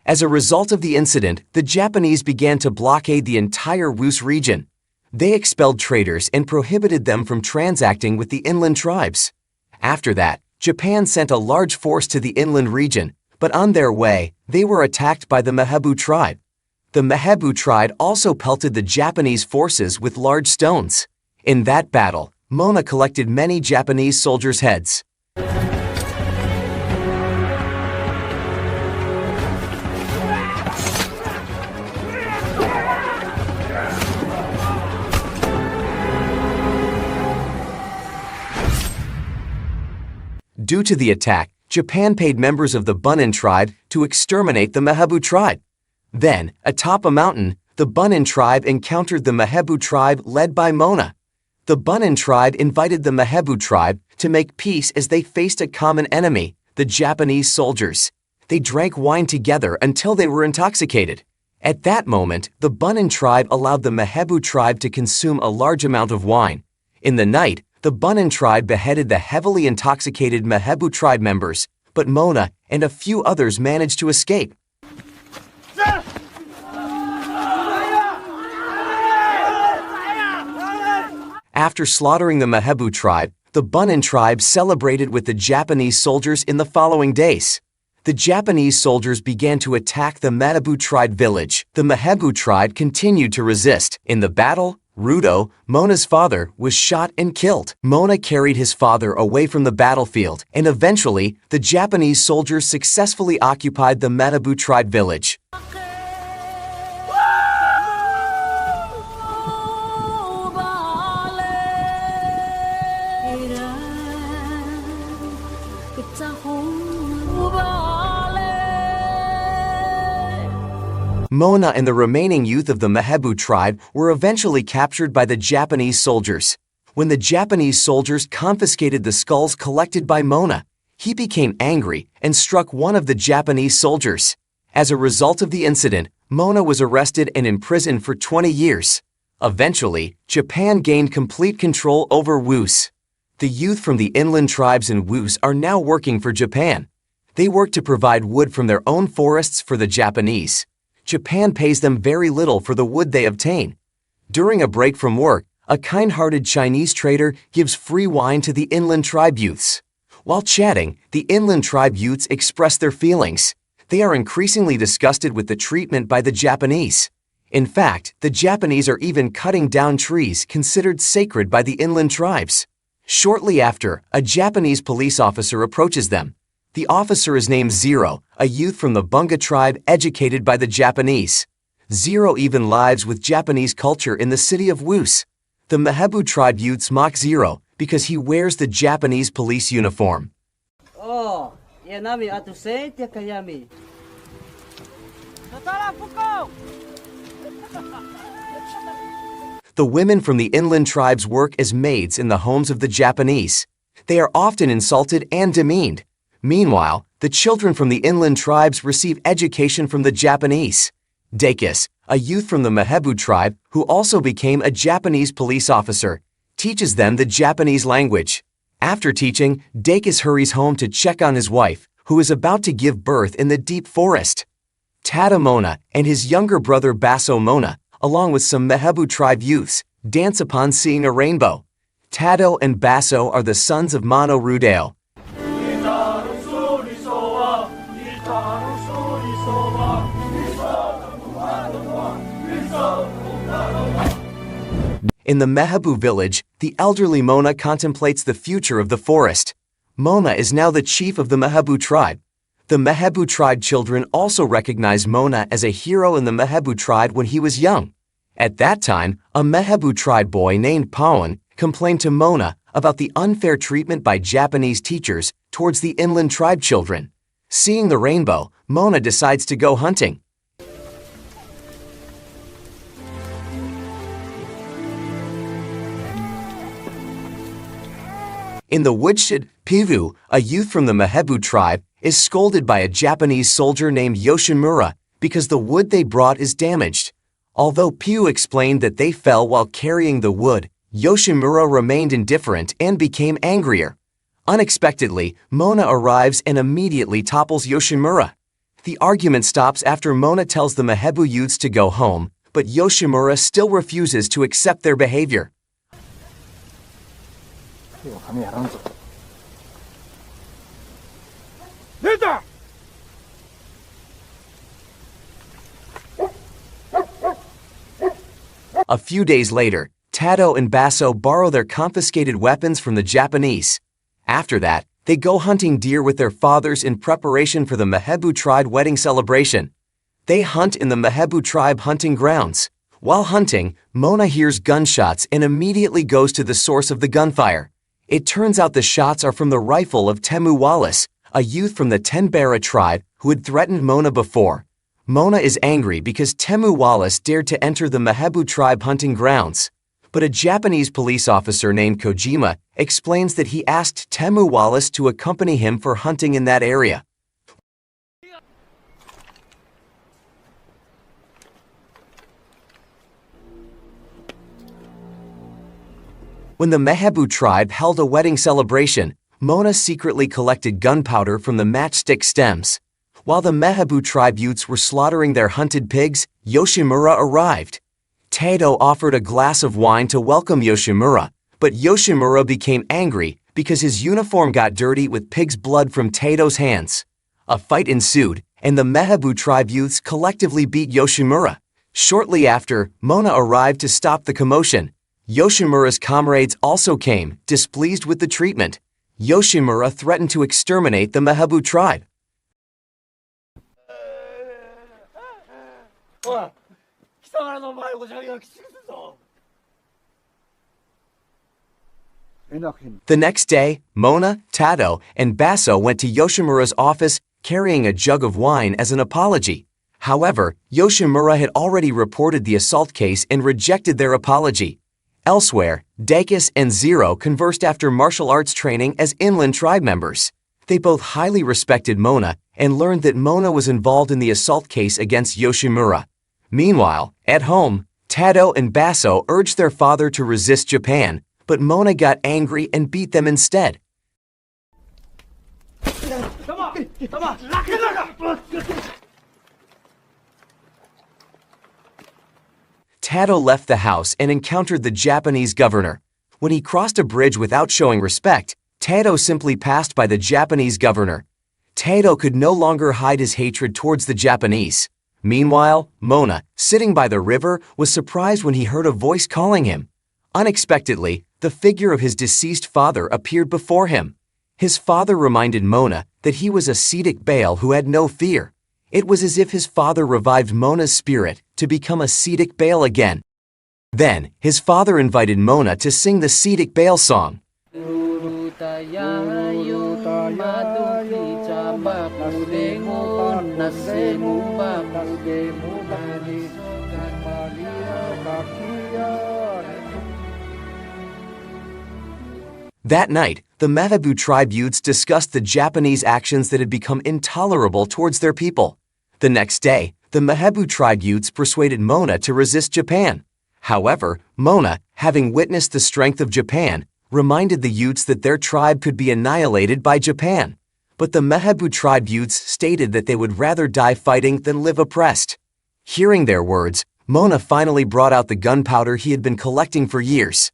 As a result of the incident, the Japanese began to blockade the entire Wus region. They expelled traders and prohibited them from transacting with the inland tribes. After that, Japan sent a large force to the inland region, but on their way, they were attacked by the Mahebu tribe. The Mahebu tribe also pelted the Japanese forces with large stones. In that battle, Mona collected many Japanese soldiers' heads. Due to the attack, Japan paid members of the Bunun tribe to exterminate the Mahebu tribe. Then, atop a mountain, the Bunun tribe encountered the Mahebu tribe led by Mona. the Bunun tribe invited the Mahebu tribe to make peace as they faced a common enemy, the Japanese soldiers. They drank wine together until they were intoxicated. At that moment, the Bunun tribe allowed the Mahebu tribe to consume a large amount of wine. In the night, the Bunun tribe beheaded the heavily intoxicated Mahebu tribe members, but Mona and a few others managed to escape. After slaughtering the Mahebu tribe, the Bunun tribe celebrated with the Japanese soldiers in the following days. The Japanese soldiers began to attack the Mahebu tribe village. The Mahebu tribe continued to resist. In the battle, Rudo, Mona's father, was shot and killed. Mona carried his father away from the battlefield, and eventually, the Japanese soldiers successfully occupied the Mahebu tribe village. Mona and the remaining youth of the Mahebu tribe were eventually captured by the Japanese soldiers. When the Japanese soldiers confiscated the skulls collected by Mona, he became angry and struck one of the Japanese soldiers. As a result of the incident, Mona was arrested and imprisoned for 20 years. Eventually, Japan gained complete control over Wus. The youth from the inland tribes in Wus are now working for Japan. They work to provide wood from their own forests for the Japanese. Japan pays them very little for the wood they obtain. During a break from work, a kind-hearted Chinese trader gives free wine to the inland tribe youths. While chatting, the inland tribe youths express their feelings. They are increasingly disgusted with the treatment by the Japanese. In fact, the Japanese are even cutting down trees considered sacred by the inland tribes. Shortly after, a Japanese police officer approaches them. The officer is named Zero, a youth from the Bunga tribe educated by the Japanese. Zero even lives with Japanese culture in the city of Wus. The Mahebu tribe youths mock Zero because he wears the Japanese police uniform. Oh, yanami atusei te kayami. The women from the inland tribes work as maids in the homes of the Japanese. They are often insulted and demeaned. Meanwhile, the children from the inland tribes receive education from the Japanese. Dakis, a youth from the Mahebu tribe who also became a Japanese police officer, teaches them the Japanese language. After teaching, Dakis hurries home to check on his wife, who is about to give birth in the deep forest. Tada Mona and his younger brother Basso Mona, along with some Mahebu tribe youths, dance upon seeing a rainbow. Tado and Basso are the sons of Mano Rudeo. In the Mahebu village, the elderly Mona contemplates the future of the forest. Mona is now the chief of the Mahebu tribe. The Mahebu tribe children also recognize Mona as a hero in the Mahebu tribe when he was young. At that time, a Mahebu tribe boy named Pawan complained to Mona about the unfair treatment by Japanese teachers towards the inland tribe children. Seeing the rainbow, Mona decides to go hunting. In the woodshed, Pivu, a youth from the Mahebu tribe, is scolded by a Japanese soldier named Yoshimura because the wood they brought is damaged. Although Pivu explained that they fell while carrying the wood, Yoshimura remained indifferent and became angrier. Unexpectedly, Mona arrives and immediately topples Yoshimura. The argument stops after Mona tells the Mahebu youths to go home, but Yoshimura still refuses to accept their behavior. A few days later, Tado and Basso borrow their confiscated weapons from the Japanese. After that, they go hunting deer with their fathers in preparation for the Mahebu tribe wedding celebration. They hunt in the Mahebu tribe hunting grounds. While hunting, Mona hears gunshots and immediately goes to the source of the gunfire. It turns out the shots are from the rifle of Temu Wallace, a youth from the Tenbara tribe who had threatened Mona before. Mona is angry because Temu Wallace dared to enter the Mahebu tribe hunting grounds. But a Japanese police officer named Kojima explains that he asked Temu Wallace to accompany him for hunting in that area. When the Mehebu tribe held a wedding celebration, Mona secretly collected gunpowder from the matchstick stems. While the Mehebu tribe youths were slaughtering their hunted pigs, Yoshimura arrived. Tato offered a glass of wine to welcome Yoshimura, but Yoshimura became angry because his uniform got dirty with pig's blood from Tato's hands. A fight ensued, and the Mehebu tribe youths collectively beat Yoshimura. Shortly after, Mona arrived to stop the commotion. Yoshimura's comrades also came, displeased with the treatment. Yoshimura threatened to exterminate the Mehebu tribe. The next day, Mona, Tato, and Basso went to Yoshimura's office carrying a jug of wine as an apology. However, Yoshimura had already reported the assault case and rejected their apology. Elsewhere, Dacus and Zero conversed after martial arts training as inland tribe members. They both highly respected Mona and learned that Mona was involved in the assault case against Yoshimura. Meanwhile, at home, Tato and Basso urged their father to resist Japan, but Mona got angry and beat them instead. Tato left the house and encountered the Japanese governor. When he crossed a bridge without showing respect, Tato simply passed by the Japanese governor. Tato could no longer hide his hatred towards the Japanese. Meanwhile, Mona, sitting by the river, was surprised when he heard a voice calling him. Unexpectedly, the figure of his deceased father appeared before him. His father reminded Mona that he was a Siddiq Bale who had no fear. It was as if his father revived Mona's spirit to become a Siddiq Bale again. Then, his father invited Mona to sing the Siddiq Bale song. That night, the Mehebu tribe youths discussed the Japanese actions that had become intolerable towards their people. The next day, the Mehebu tribe youths persuaded Mona to resist Japan. However, Mona, having witnessed the strength of Japan, reminded the youths that their tribe could be annihilated by Japan. But the Mehebu tribe youths stated that they would rather die fighting than live oppressed. Hearing their words, Mona finally brought out the gunpowder he had been collecting for years.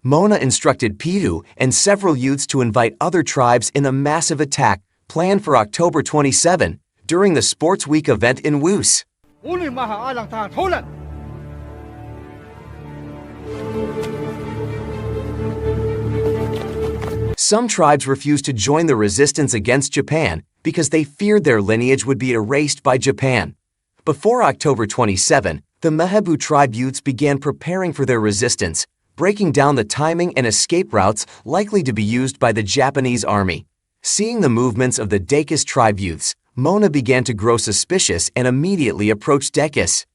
Mona instructed Pihu and several youths to invite other tribes in a massive attack planned for October 27 during the Sports Week event in Woos. Some tribes refused to join the resistance against Japan because they feared their lineage would be erased by Japan. Before October 27, the Mehebu tribe youths began preparing for their resistance, breaking down the timing and escape routes likely to be used by the Japanese army. Seeing the movements of the Dacus tribe youths, Mona began to grow suspicious and immediately approached Dacus.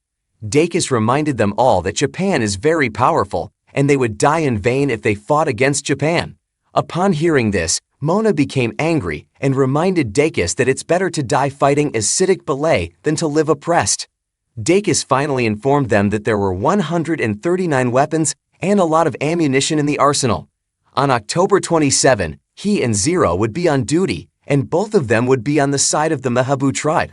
Dacus reminded them all that Japan is very powerful, and they would die in vain if they fought against Japan. Upon hearing this, Mona became angry and reminded Dacus that it's better to die fighting as Siddiq Bale than to live oppressed. Dacus finally informed them that there were 139 weapons and a lot of ammunition in the arsenal. On October 27, he and Zero would be on duty, and both of them would be on the side of the Mehebu tribe.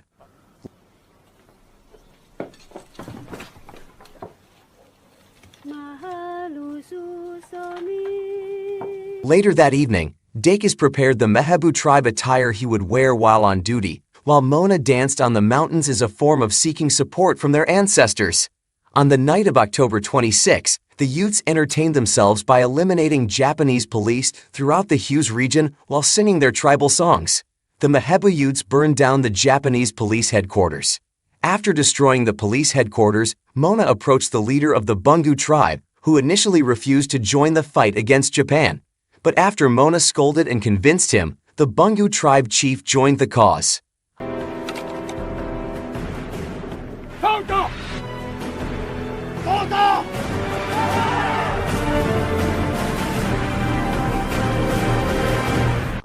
Later that evening, Dacus prepared the Mehebu tribe attire he would wear while on duty, while Mona danced on the mountains as a form of seeking support from their ancestors. On the night of October 26, the youths entertained themselves by eliminating Japanese police throughout the Hughes region while singing their tribal songs. The Mehebu youths burned down the Japanese police headquarters. After destroying the police headquarters, Mona approached the leader of the Bungu tribe, who initially refused to join the fight against Japan. But after Mona scolded and convinced him, the Bungu tribe chief joined the cause.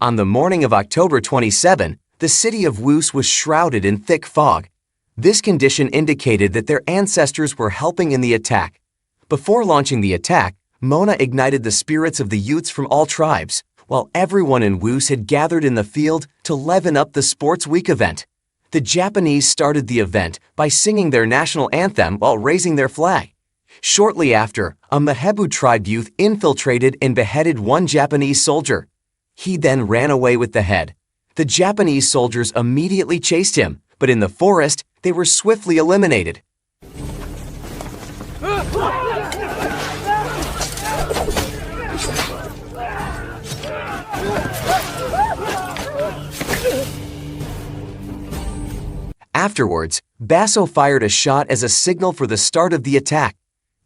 On the morning of October 27, the city of Woos was shrouded in thick fog. This condition indicated that their ancestors were helping in the attack. Before launching the attack, Mona ignited the spirits of the youths from all tribes, while everyone in Woos had gathered in the field to leaven up the Sports Week event. The Japanese started the event by singing their national anthem while raising their flag. Shortly after, a Mahebu tribe youth infiltrated and beheaded one Japanese soldier. He then ran away with the head. The Japanese soldiers immediately chased him, but in the forest, they were swiftly eliminated. Afterwards, Basso fired a shot as a signal for the start of the attack.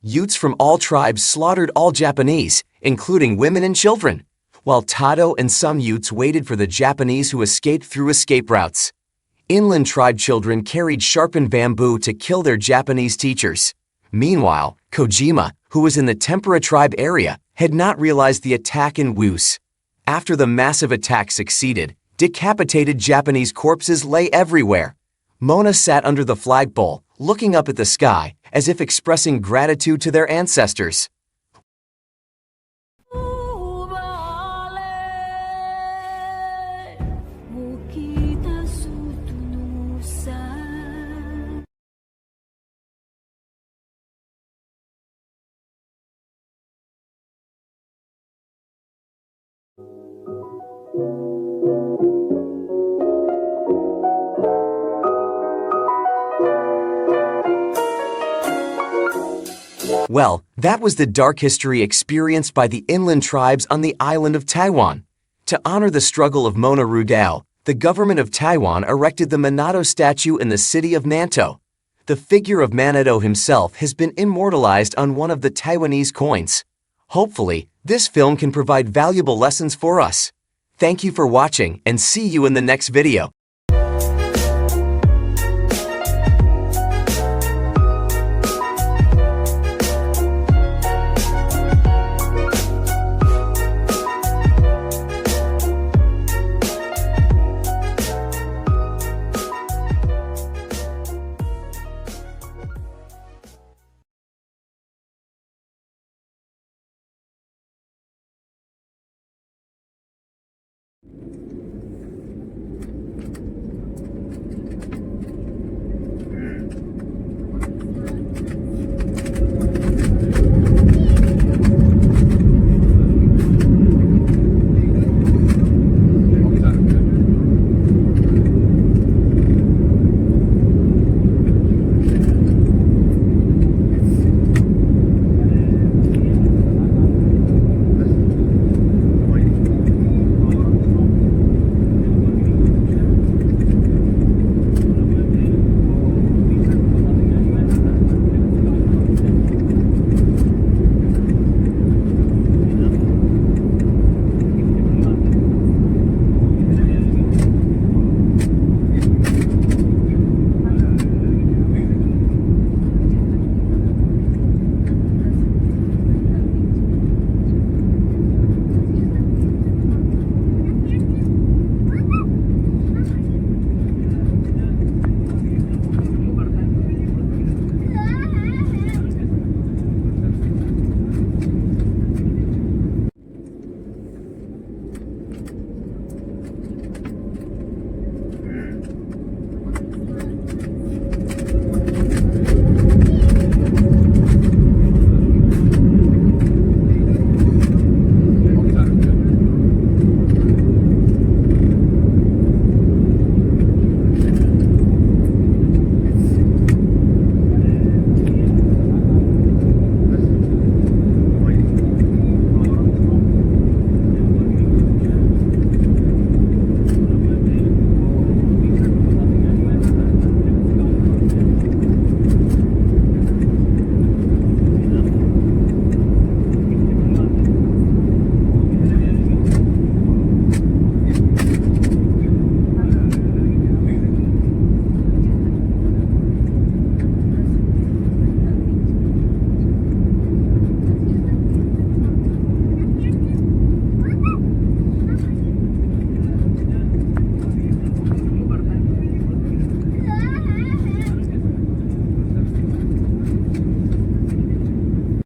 Youths from all tribes slaughtered all Japanese, including women and children, while Tado and some youths waited for the Japanese who escaped through escape routes. Inland tribe children carried sharpened bamboo to kill their Japanese teachers. Meanwhile, Kojima, who was in the Tempura tribe area, had not realized the attack in Woos. After the massive attack succeeded, decapitated Japanese corpses lay everywhere. Mona sat under the flagpole, looking up at the sky, as if expressing gratitude to their ancestors. Well, that was the dark history experienced by the inland tribes on the island of Taiwan. To honor the struggle of Mona Rugao, the government of Taiwan erected the Minato statue in the city of Nantou. The figure of Minato himself has been immortalized on one of the Taiwanese coins. Hopefully, this film can provide valuable lessons for us. Thank you for watching and see you in the next video.